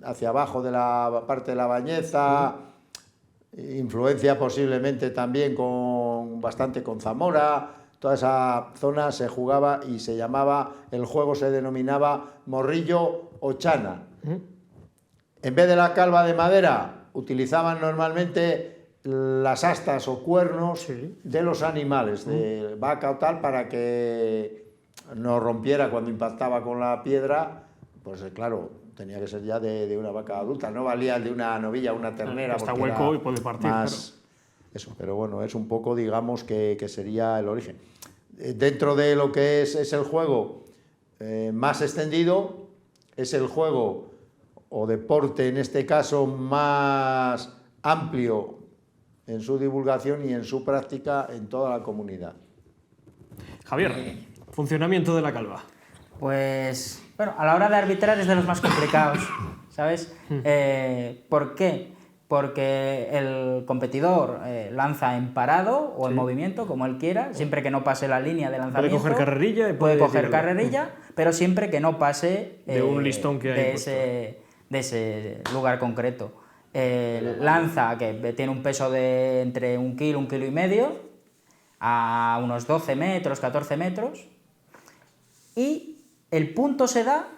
hacia abajo de la parte de la Bañeza, influencia posiblemente también bastante con Zamora. Toda esa zona se jugaba y se llamaba, el juego se denominaba morrillo o chana. En vez de la calva de madera, utilizaban normalmente las astas o cuernos de los animales, de vaca o tal, para que no rompiera cuando impactaba con la piedra. Pues claro, tenía que ser ya de una vaca adulta, no valía el de una novilla o una ternera. Está hueco y puede partir. Más, claro. Eso, pero bueno, es un poco, digamos, que sería el origen. Dentro de lo que es el juego más extendido, es el juego o deporte, en este caso, más amplio en su divulgación y en su práctica en toda la comunidad. Javier, funcionamiento de la calva. Pues, bueno, a la hora de arbitrar es de los más complicados. O ¿sabes? ¿Por qué? Porque el competidor lanza en parado o en movimiento, como él quiera, siempre que no pase la línea de lanzamiento. Puede coger carrerilla y puede coger tirarla. carrerilla, pero siempre que no pase de un listón que hay de ese lugar concreto. Lanza, que tiene un peso de entre 1 kilo, 1,5 kilos, a unos 12 metros, 14 metros, y el punto se da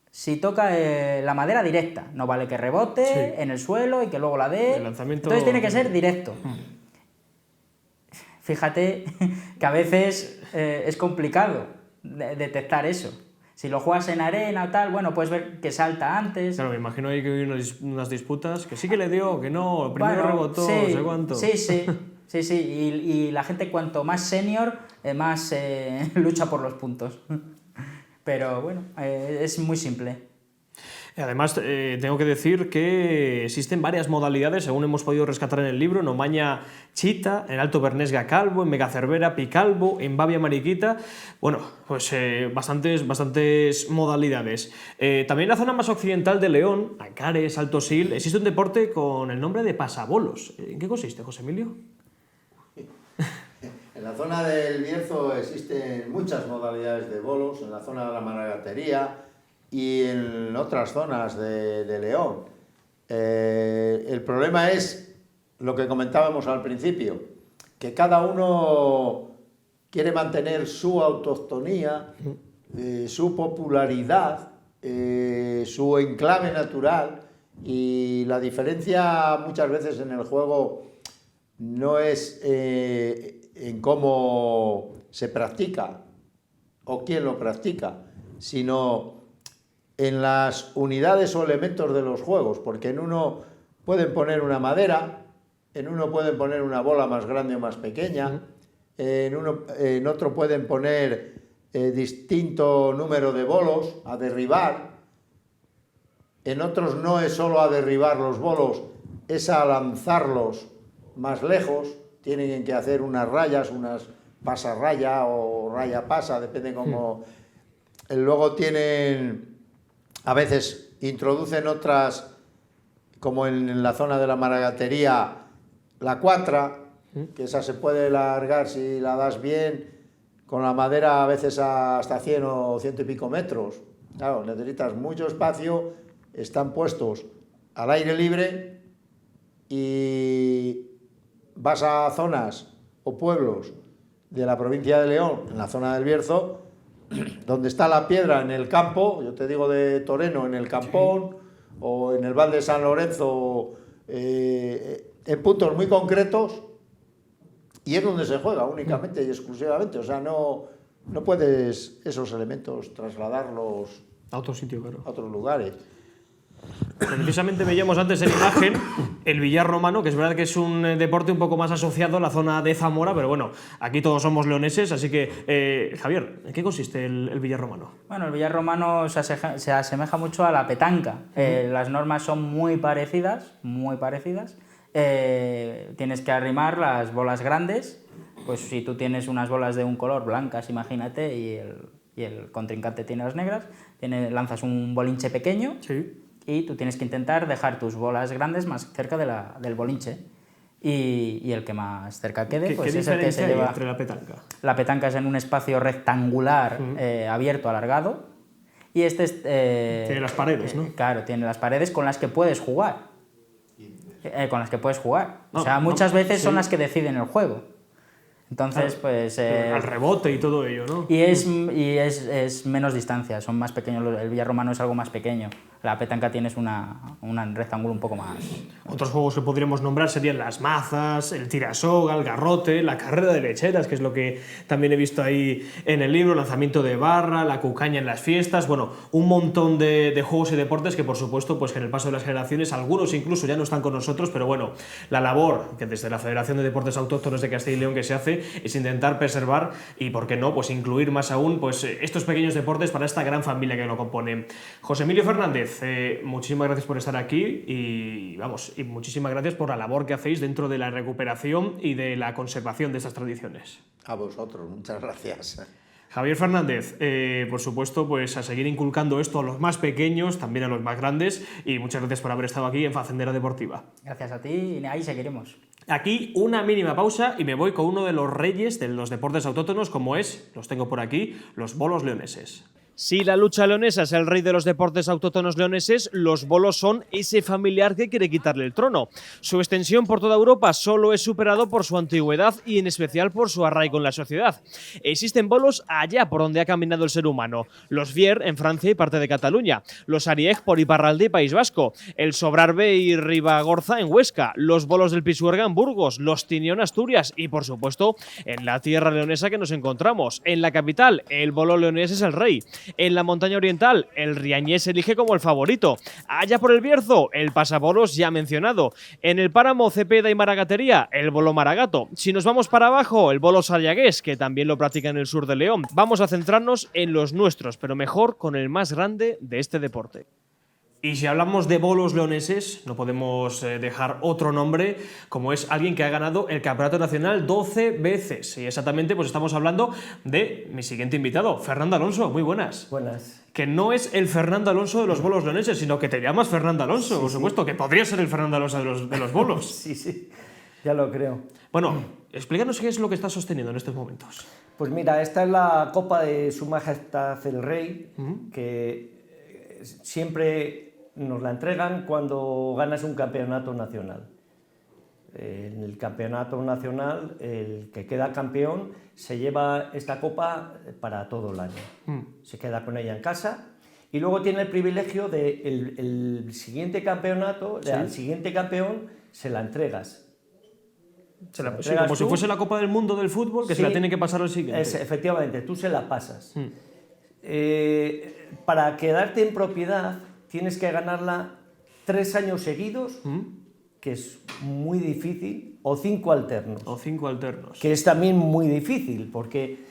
si toca la madera directa. No vale que rebote en el suelo y que luego la dé. El lanzamiento... Entonces tiene que ser directo. Fíjate que a veces es complicado detectar eso. Si lo juegas en arena o tal, bueno, puedes ver que salta antes. Claro, me imagino ahí que hay unas disputas, que sí que le dio, que no, primero Bueno, rebotó, sí, no sé cuánto. Sí. Y la gente cuanto más senior, más lucha por los puntos. Pero bueno, es muy simple. Además, tengo que decir que existen varias modalidades, según hemos podido rescatar en el libro, en Omaña Chita, en Alto Bernesga Calvo, en Megacervera Picalvo, en Bavia Mariquita, bueno, pues bastantes modalidades. También en la zona más occidental de León, Ancares, Alto Sil, existe un deporte con el nombre de pasabolos. ¿En qué consiste, José Emilio? En la zona del Bierzo existen muchas modalidades de bolos, en la zona de la Maragatería y en otras zonas de León. El problema es lo que comentábamos al principio, que cada uno quiere mantener su autochtonía, su popularidad, su enclave natural, y la diferencia muchas veces en el juego no es en cómo se practica o quién lo practica, sino en las unidades o elementos de los juegos, porque en uno pueden poner una madera, en uno pueden poner una bola más grande o más pequeña, en otro pueden poner distinto número de bolos a derribar, en otros no es solo a derribar los bolos, es a lanzarlos más lejos, tienen que hacer unas rayas, unas pasa-raya o raya-pasa, depende cómo. Luego tienen, a veces introducen otras, como en la zona de la Maragatería, la cuatra, que esa se puede largar si la das bien, con la madera a veces hasta 100 o 100 y pico metros. Claro, necesitas mucho espacio, están puestos al aire libre y vas a zonas o pueblos de la provincia de León, en la zona del Bierzo, donde está la piedra en el campo, yo te digo de Toreno, en el Campón, o en el Val de San Lorenzo, en puntos muy concretos, y es donde se juega únicamente y exclusivamente. O sea, no puedes esos elementos trasladarlos A otro sitio, claro. a otros lugares. Precisamente veíamos antes en imagen el billar romano, que es verdad que es un deporte un poco más asociado a la zona de Zamora, pero bueno, aquí todos somos leoneses, así que, Javier, ¿en qué consiste el billar romano? Bueno, el billar romano se asemeja mucho a la petanca. Las normas son muy parecidas, muy parecidas. Tienes que arrimar las bolas grandes, pues si tú tienes unas bolas de un color blancas, imagínate, y el contrincante tiene las negras, lanzas un bolinche pequeño. Sí. Y tú tienes que intentar dejar tus bolas grandes más cerca del bolinche. Y el que más cerca quede, pues ¿Qué es el que se diferencia hay lleva. entre la petanca? La petanca es en un espacio rectangular, abierto, alargado. Y este es, tiene las paredes, ¿no? Claro, tiene las paredes con las que puedes jugar. O sea, muchas veces son las que deciden el juego. Entonces, claro, pues... al rebote y todo ello, ¿no? Y es menos distancia, son más pequeños. El billar romano es algo más pequeño. La petanca tienes un rectángulo un poco más... Otros juegos que podríamos nombrar serían las mazas, el tirasoga, el garrote, la carrera de lecheras, que es lo que también he visto ahí en el libro, lanzamiento de barra, la cucaña en las fiestas, bueno, un montón de juegos y deportes que por supuesto pues que en el paso de las generaciones, algunos incluso ya no están con nosotros, pero bueno, la labor que desde la Federación de Deportes Autóctonos de Castilla y León que se hace es intentar preservar y, por qué no, pues incluir más aún pues estos pequeños deportes para esta gran familia que lo compone. José Emilio Fernández, muchísimas gracias por estar aquí y muchísimas gracias por la labor que hacéis dentro de la recuperación y de la conservación de estas tradiciones. A vosotros, muchas gracias. Javier Fernández, por supuesto, pues a seguir inculcando esto a los más pequeños, también a los más grandes, y muchas gracias por haber estado aquí en Facendera Deportiva. Gracias a ti y ahí seguiremos. Aquí una mínima pausa y me voy con uno de los reyes de los deportes autóctonos, como es, los tengo por aquí, los bolos leoneses. Si la lucha leonesa es el rey de los deportes autóctonos leoneses, los bolos son ese familiar que quiere quitarle el trono. Su extensión por toda Europa solo es superado por su antigüedad y en especial por su arraigo en la sociedad. Existen bolos allá por donde ha caminado el ser humano. Los Vier en Francia y parte de Cataluña, los Arieg por Iparralde y País Vasco, el Sobrarbe y Ribagorza en Huesca, los bolos del Pisuerga en Burgos, los Tinión Asturias y por supuesto en la tierra leonesa que nos encontramos. En la capital, el bolo leonés es el rey. En la montaña oriental, el riañés se elige como el favorito. Allá por el Bierzo, el pasabolos ya mencionado. En el páramo, Cepeda y Maragatería, el bolo maragato. Si nos vamos para abajo, el bolo sayagués, que también lo practica en el sur de León. Vamos a centrarnos en los nuestros, pero mejor con el más grande de este deporte. Y si hablamos de bolos leoneses, no podemos dejar otro nombre, como es alguien que ha ganado el Campeonato Nacional 12 veces. Y exactamente, pues estamos hablando de mi siguiente invitado, Fernando Alonso. Muy buenas. Buenas. Que no es el Fernando Alonso de los bolos leoneses, sino que te llamas Fernando Alonso, por supuesto, que podría ser el Fernando Alonso de los bolos. Sí, ya lo creo. Bueno, explícanos qué es lo que estás sosteniendo en estos momentos. Pues mira, esta es la copa de Su Majestad el Rey, que siempre nos la entregan cuando ganas un campeonato nacional. En el campeonato nacional, el que queda campeón se lleva esta copa para todo el año. Se queda con ella en casa y luego tiene el privilegio de el siguiente campeonato, ¿Sí? al siguiente campeón se la entregas. Sí, como si fuese la Copa del Mundo del fútbol, que sí, se la tiene que pasar al siguiente. Efectivamente, tú se la pasas. Para quedarte en propiedad tienes que ganarla 3 años seguidos, que es muy difícil, o 5 alternos. O 5 alternos. Que es también muy difícil, porque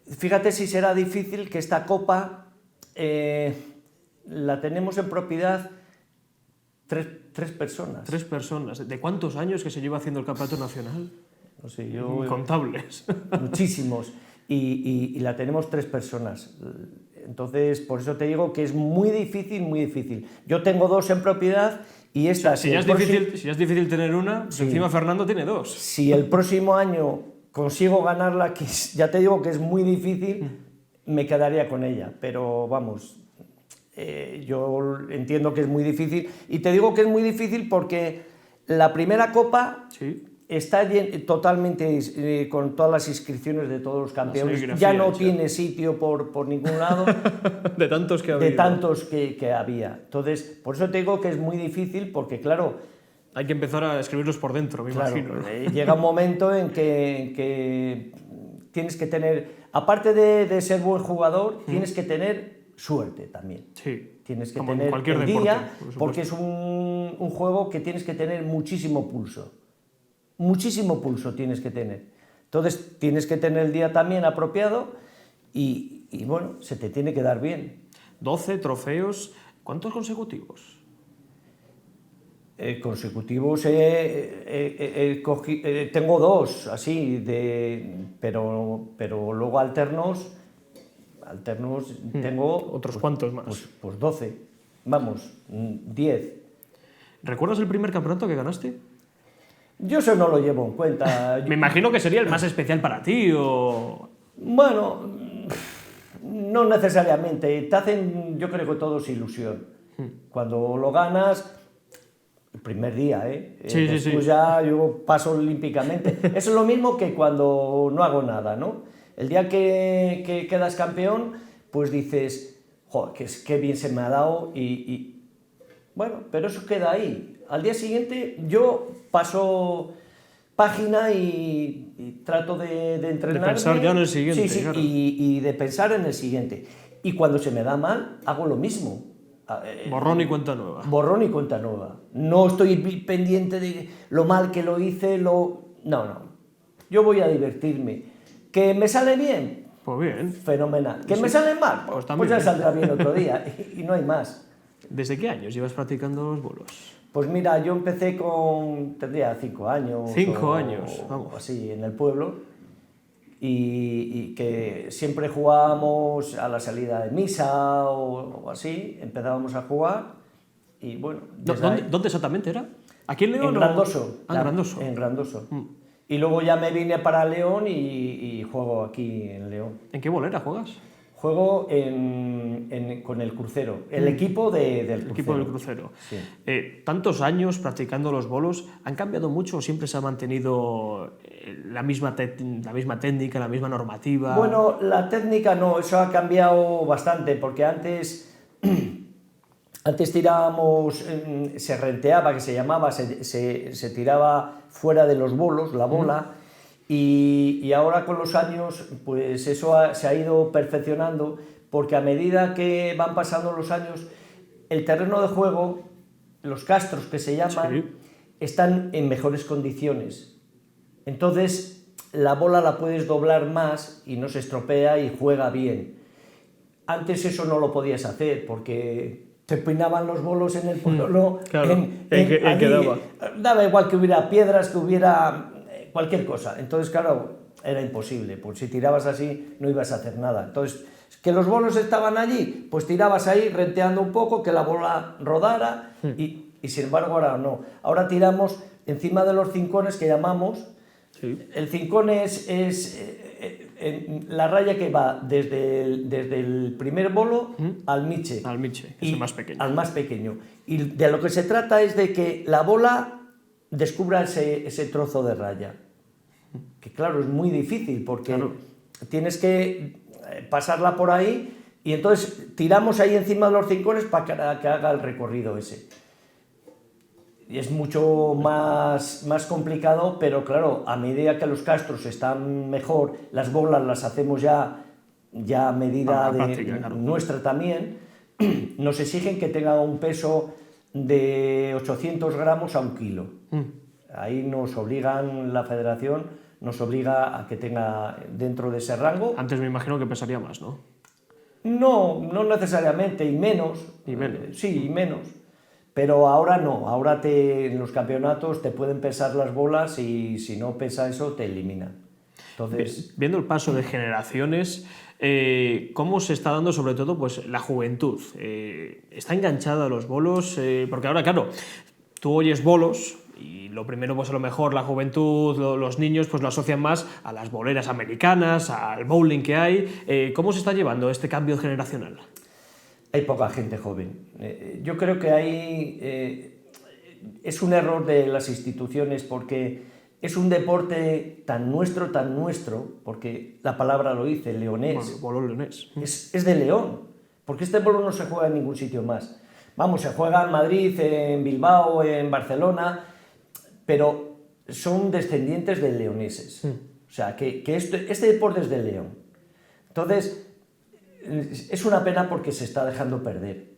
fíjate si será difícil que esta copa la tenemos en propiedad tres personas. 3 personas. ¿De cuántos años que se lleva haciendo el campeonato nacional? No sé, yo... Incontables. Muchísimos. Y la tenemos 3 personas. Entonces, por eso te digo que es muy difícil, muy difícil. Yo tengo 2 en propiedad y esta... Si ya es difícil tener una, sí, encima Fernando tiene 2. Si el próximo año consigo ganarla, que ya te digo que es muy difícil, me quedaría con ella. Pero vamos, yo entiendo que es muy difícil. Y te digo que es muy difícil porque la primera copa... Sí. Está totalmente con todas las inscripciones de todos los campeones. Ya no tiene sitio por ningún lado. De tantos que había. De tantos que había. Entonces, por eso te digo que es muy difícil porque, claro... Hay que empezar a escribirlos por dentro, me imagino. ¿No? Llega un momento en que tienes que tener... Aparte de ser buen jugador, tienes que tener suerte también. Sí. Tienes que Como tener en cualquier el deporte, día, por porque es un juego que tienes que tener muchísimo pulso. Muchísimo pulso tienes que tener. Entonces, tienes que tener el día también apropiado y bueno, se te tiene que dar bien. 12 trofeos. ¿Cuántos consecutivos? Consecutivos tengo 2, así, pero luego alternos tengo... Otros cuantos más. Pues 12, vamos, 10. ¿Recuerdas el primer campeonato que ganaste? Yo eso no lo llevo en cuenta. Me imagino que sería el más especial para ti, o... Bueno, no necesariamente. Te hacen, yo creo que todos ilusión. Cuando lo ganas, el primer día, Sí, después ya yo paso olímpicamente. Eso es lo mismo que cuando no hago nada, ¿no? El día que quedas campeón, pues dices, joder, qué bien se me ha dado y bueno, pero eso queda ahí. Al día siguiente yo paso página y trato de entrenarme. De pensar ya en el siguiente. Sí, claro. y de pensar en el siguiente. Y cuando se me da mal, hago lo mismo. Borrón y cuenta nueva. Borrón y cuenta nueva. No estoy pendiente de lo mal que lo hice, No. Yo voy a divertirme. ¿Que me sale bien? Pues bien. Fenomenal. ¿Que Sí. me sale mal? Pues Pues también. ya saldrá bien otro día. Y no hay más. ¿Desde qué años llevas practicando los bolos? Pues mira, yo empecé tendría 5 años. 5 años, vamos. Así, en el pueblo. y que siempre jugábamos a la salida de misa o así, empezábamos a jugar y bueno... ¿Dónde exactamente era? ¿Aquí en León? En Grandoso. Ah, en Grandoso. En Grandoso. Y luego ya me vine para León y juego aquí en León. ¿En qué bolera juegas? Juego con el crucero, el equipo del crucero. El equipo del crucero. Sí. Tantos años practicando los bolos, ¿han cambiado mucho o siempre se ha mantenido la misma técnica, la misma normativa? Bueno, la técnica no, eso ha cambiado bastante, porque antes tirábamos, se renteaba, que se llamaba, se tiraba fuera de los bolos, la bola, y ahora con los años pues eso se ha ido perfeccionando, porque a medida que van pasando los años, el terreno de juego, los castros que se llaman, están en mejores condiciones. Entonces la bola la puedes doblar más y no se estropea y juega bien. Antes eso no lo podías hacer porque te peinaban los bolos en el pueblo. Claro, allí, daba igual que hubiera piedras, que hubiera cualquier cosa. Entonces, claro, era imposible. Pues si tirabas así no ibas a hacer nada. Entonces, que los bolos estaban allí, pues tirabas ahí renteando un poco, que la bola rodara y sin embargo ahora no. Ahora tiramos encima de los cincones que llamamos. Sí. El cincón es la raya que va desde el primer bolo al miche. Al miche, que es el más pequeño. Al más pequeño. Y de lo que se trata es de que la bola descubra ese trozo de raya. Que claro, es muy difícil porque tienes que pasarla por ahí y entonces tiramos ahí encima de los cincones para que haga el recorrido ese. Y es mucho más complicado, pero claro, a medida que los castros están mejor, las bolas las hacemos ya a medida nuestra también, nos exigen que tenga un peso de 800 gramos a 1 kilo. Ahí nos obligan, la federación nos obliga a que tenga dentro de ese rango. Antes me imagino que pesaría más, ¿no? No necesariamente, y menos. Sí, y menos. Pero ahora no, ahora en los campeonatos te pueden pesar las bolas y si no pesa eso te eliminan. Entonces, viendo el paso de generaciones, ¿cómo se está dando sobre todo pues, la juventud? ¿Está enganchada a los bolos? Porque ahora, claro, tú oyes bolos y lo primero, pues a lo mejor la juventud, los niños, pues lo asocian más a las boleras americanas, al bowling que hay. ¿Cómo se está llevando este cambio generacional? Hay poca gente joven. Yo creo que es un error de las instituciones porque es un deporte tan nuestro, porque la palabra lo dice, leonés. Bueno, bolo leonés. Es de León, porque este bolo no se juega en ningún sitio más. Vamos, se juega en Madrid, en Bilbao, en Barcelona, pero son descendientes de leoneses. O sea, que este deporte es de León. Entonces, es una pena porque se está dejando perder.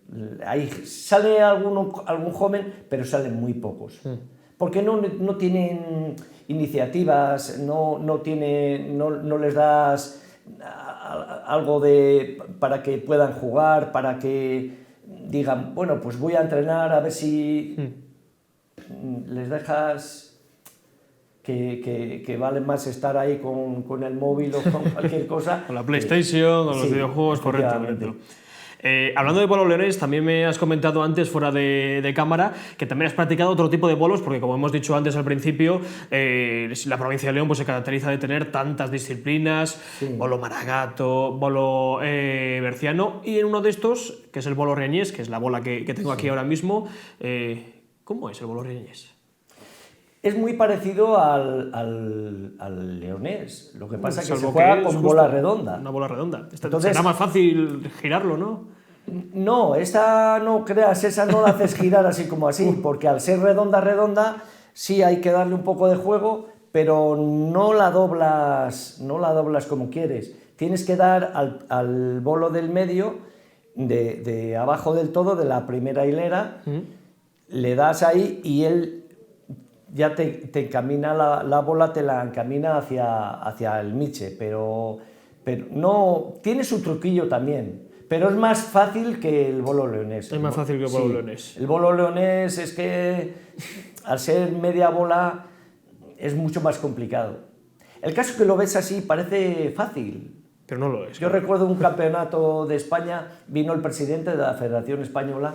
Ahí sale algún joven, pero salen muy pocos. Porque no tienen iniciativas, no les das algo para que puedan jugar, para que digan, bueno, pues voy a entrenar a ver si les dejas que vale más estar ahí con el móvil o con cualquier cosa. Con la PlayStation, con los videojuegos, correcto. Hablando de bolo leonés, también me has comentado antes, fuera de cámara, que también has practicado otro tipo de bolos, porque como hemos dicho antes al principio, la provincia de León pues, se caracteriza de tener tantas disciplinas, bolo maragato, bolo berciano, y en uno de estos, que es el bolo riañés, que es la bola que tengo aquí ahora mismo, ¿cómo es el bolo riañés? Es muy parecido al leonés, lo que pasa es que se juega con bola redonda. Una bola redonda. Entonces, será más fácil girarlo, ¿no? No, esa no creas, esa no la haces girar así como así, porque al ser redonda, sí hay que darle un poco de juego, pero no la doblas como quieres. Tienes que dar al bolo del medio, de abajo del todo, de la primera hilera, le das ahí y él ya te encamina la bola, te la encamina hacia el miche, pero no, tiene su truquillo también, pero es más fácil que el bolo leonés. Es más fácil que el bolo leonés. El bolo leonés es que al ser media bola es mucho más complicado. El caso es que lo ves así, parece fácil. Pero no lo es. Yo recuerdo un campeonato de España, vino el presidente de la Federación Española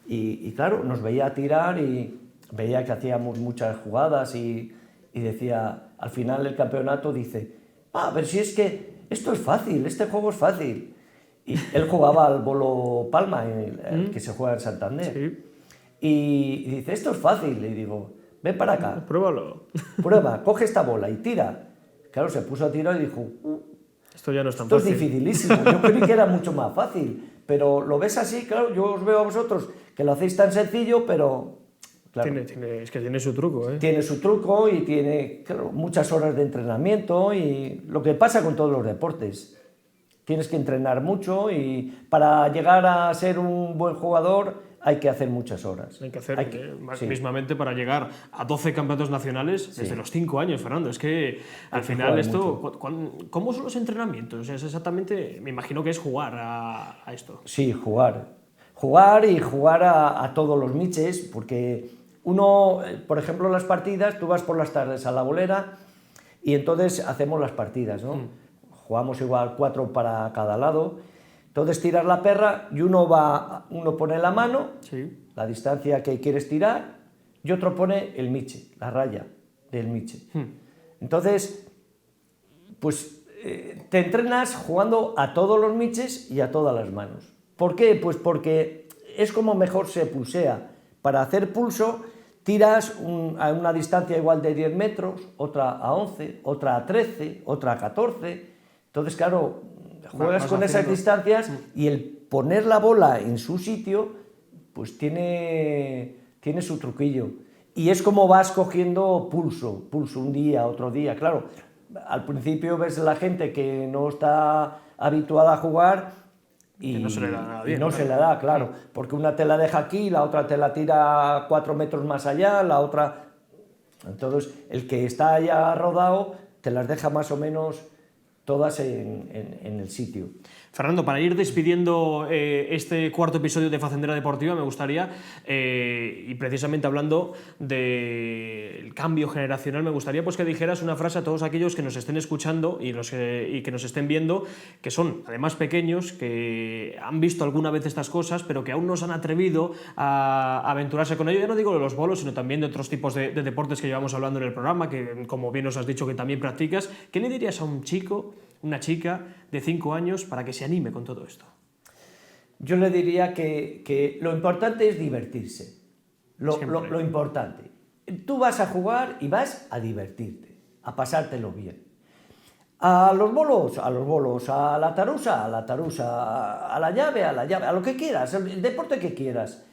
y claro, nos veía tirar y veía que hacíamos muchas jugadas y decía, al final del campeonato dice, pero si es que esto es fácil, este juego es fácil. Y él jugaba al bolo palma, el que se juega en Santander. Sí. Y dice, esto es fácil. Y digo, ven para acá, Pruébalo. prueba, coge esta bola y tira. Claro, se puso a tirar y dijo, Esto ya no es tan esto es fácil. dificilísimo. Yo creí que era mucho más fácil. Pero lo ves así, claro, yo os veo a vosotros que lo hacéis tan sencillo, pero claro, Es que tiene su truco, ¿eh? tiene su truco y tiene, claro, muchas horas de entrenamiento y lo que pasa con todos los deportes. Tienes que entrenar mucho y para llegar a ser un buen jugador hay que hacer muchas horas. Hay que hacer sí. mismamente para llegar a 12 campeonatos nacionales desde los 5 años, Fernando. Es que al que final jugar esto... ¿Cómo son los entrenamientos? O sea, es exactamente... Me imagino que es jugar a esto. Sí, jugar. Jugar y jugar a todos los miches, porque uno, por ejemplo, las partidas, tú vas por las tardes a la bolera y entonces hacemos las partidas, ¿no? Jugamos igual 4 para cada lado. Entonces tiras la perra y uno pone la mano, Sí. la distancia que quieres tirar, y otro pone el miche, la raya del miche. Entonces, pues te entrenas jugando a todos los miches y a todas las manos. ¿Por qué? Pues porque es como mejor se pulsea. Para hacer pulso tiras a una distancia igual de 10 metros, otra a 11, otra a 13, otra a 14. Entonces, claro, juegas con esas distancias y el poner la bola en su sitio, pues tiene su truquillo. Y es como vas cogiendo pulso un día, otro día. Claro, al principio ves a la gente que no está habituada a jugar y Que no se le da nada bien, y no claro. se le da, claro, porque una te la deja aquí, la otra te la tira 4 metros más allá, la otra... Entonces, el que está ya rodado te las deja más o menos todas en el sitio. Fernando, para ir despidiendo este cuarto episodio de Facendera Deportiva, me gustaría, y precisamente hablando del cambio generacional, me gustaría pues, que dijeras una frase a todos aquellos que nos estén escuchando y que nos estén viendo, que son además pequeños, que han visto alguna vez estas cosas, pero que aún no se han atrevido a aventurarse con ello. Ya no digo de los bolos, sino también de otros tipos de deportes que llevamos hablando en el programa, que como bien nos has dicho que también practicas. ¿Qué le dirías a un chico, una chica de 5 años para que se anime con todo esto? Yo le diría que lo importante es divertirse. Lo importante. Tú vas a jugar y vas a divertirte, a pasártelo bien. A los bolos, a la tarusa, a la llave, a lo que quieras, el deporte que quieras.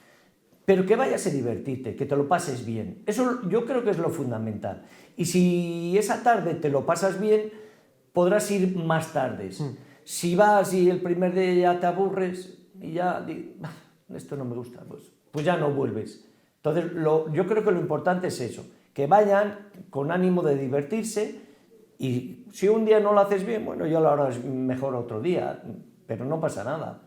Pero que vayas a divertirte, que te lo pases bien. Eso yo creo que es lo fundamental. Y si esa tarde te lo pasas bien, podrás ir más tardes. Si vas y el primer día ya te aburres y ya esto no me gusta, pues ya no vuelves. Entonces yo creo que lo importante es eso, que vayan con ánimo de divertirse y si un día no lo haces bien, bueno, ya lo harás mejor otro día, pero no pasa nada,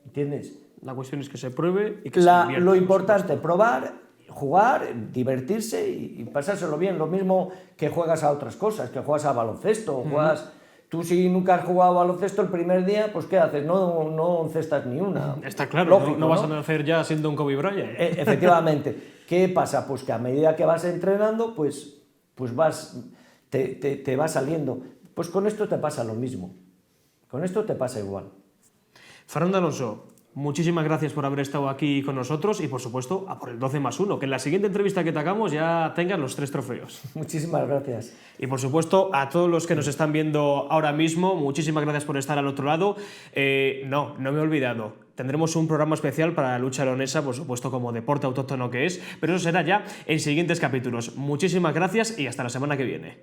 ¿entiendes? La cuestión es que se pruebe y que se divierta. Lo importante, probar, jugar, divertirse y pasárselo bien. Lo mismo que juegas a otras cosas, que juegas a baloncesto, juegas... Tú si nunca has jugado a baloncesto el primer día, pues ¿qué haces? No encestas ni una. Está claro, Lógico, no vas a nacer ya siendo un Kobe Bryant. Efectivamente. ¿Qué pasa? Pues que a medida que vas entrenando, pues te va saliendo. Pues con esto te pasa lo mismo. Con esto te pasa igual. Fernando Alonso, muchísimas gracias por haber estado aquí con nosotros y, por supuesto, a por el 12+1, que en la siguiente entrevista que te hagamos ya tengas los 3 trofeos. Muchísimas gracias. Y, por supuesto, a todos los que nos están viendo ahora mismo, muchísimas gracias por estar al otro lado. No me he olvidado. Tendremos un programa especial para la lucha leonesa, por supuesto, como deporte autóctono que es, pero eso será ya en siguientes capítulos. Muchísimas gracias y hasta la semana que viene.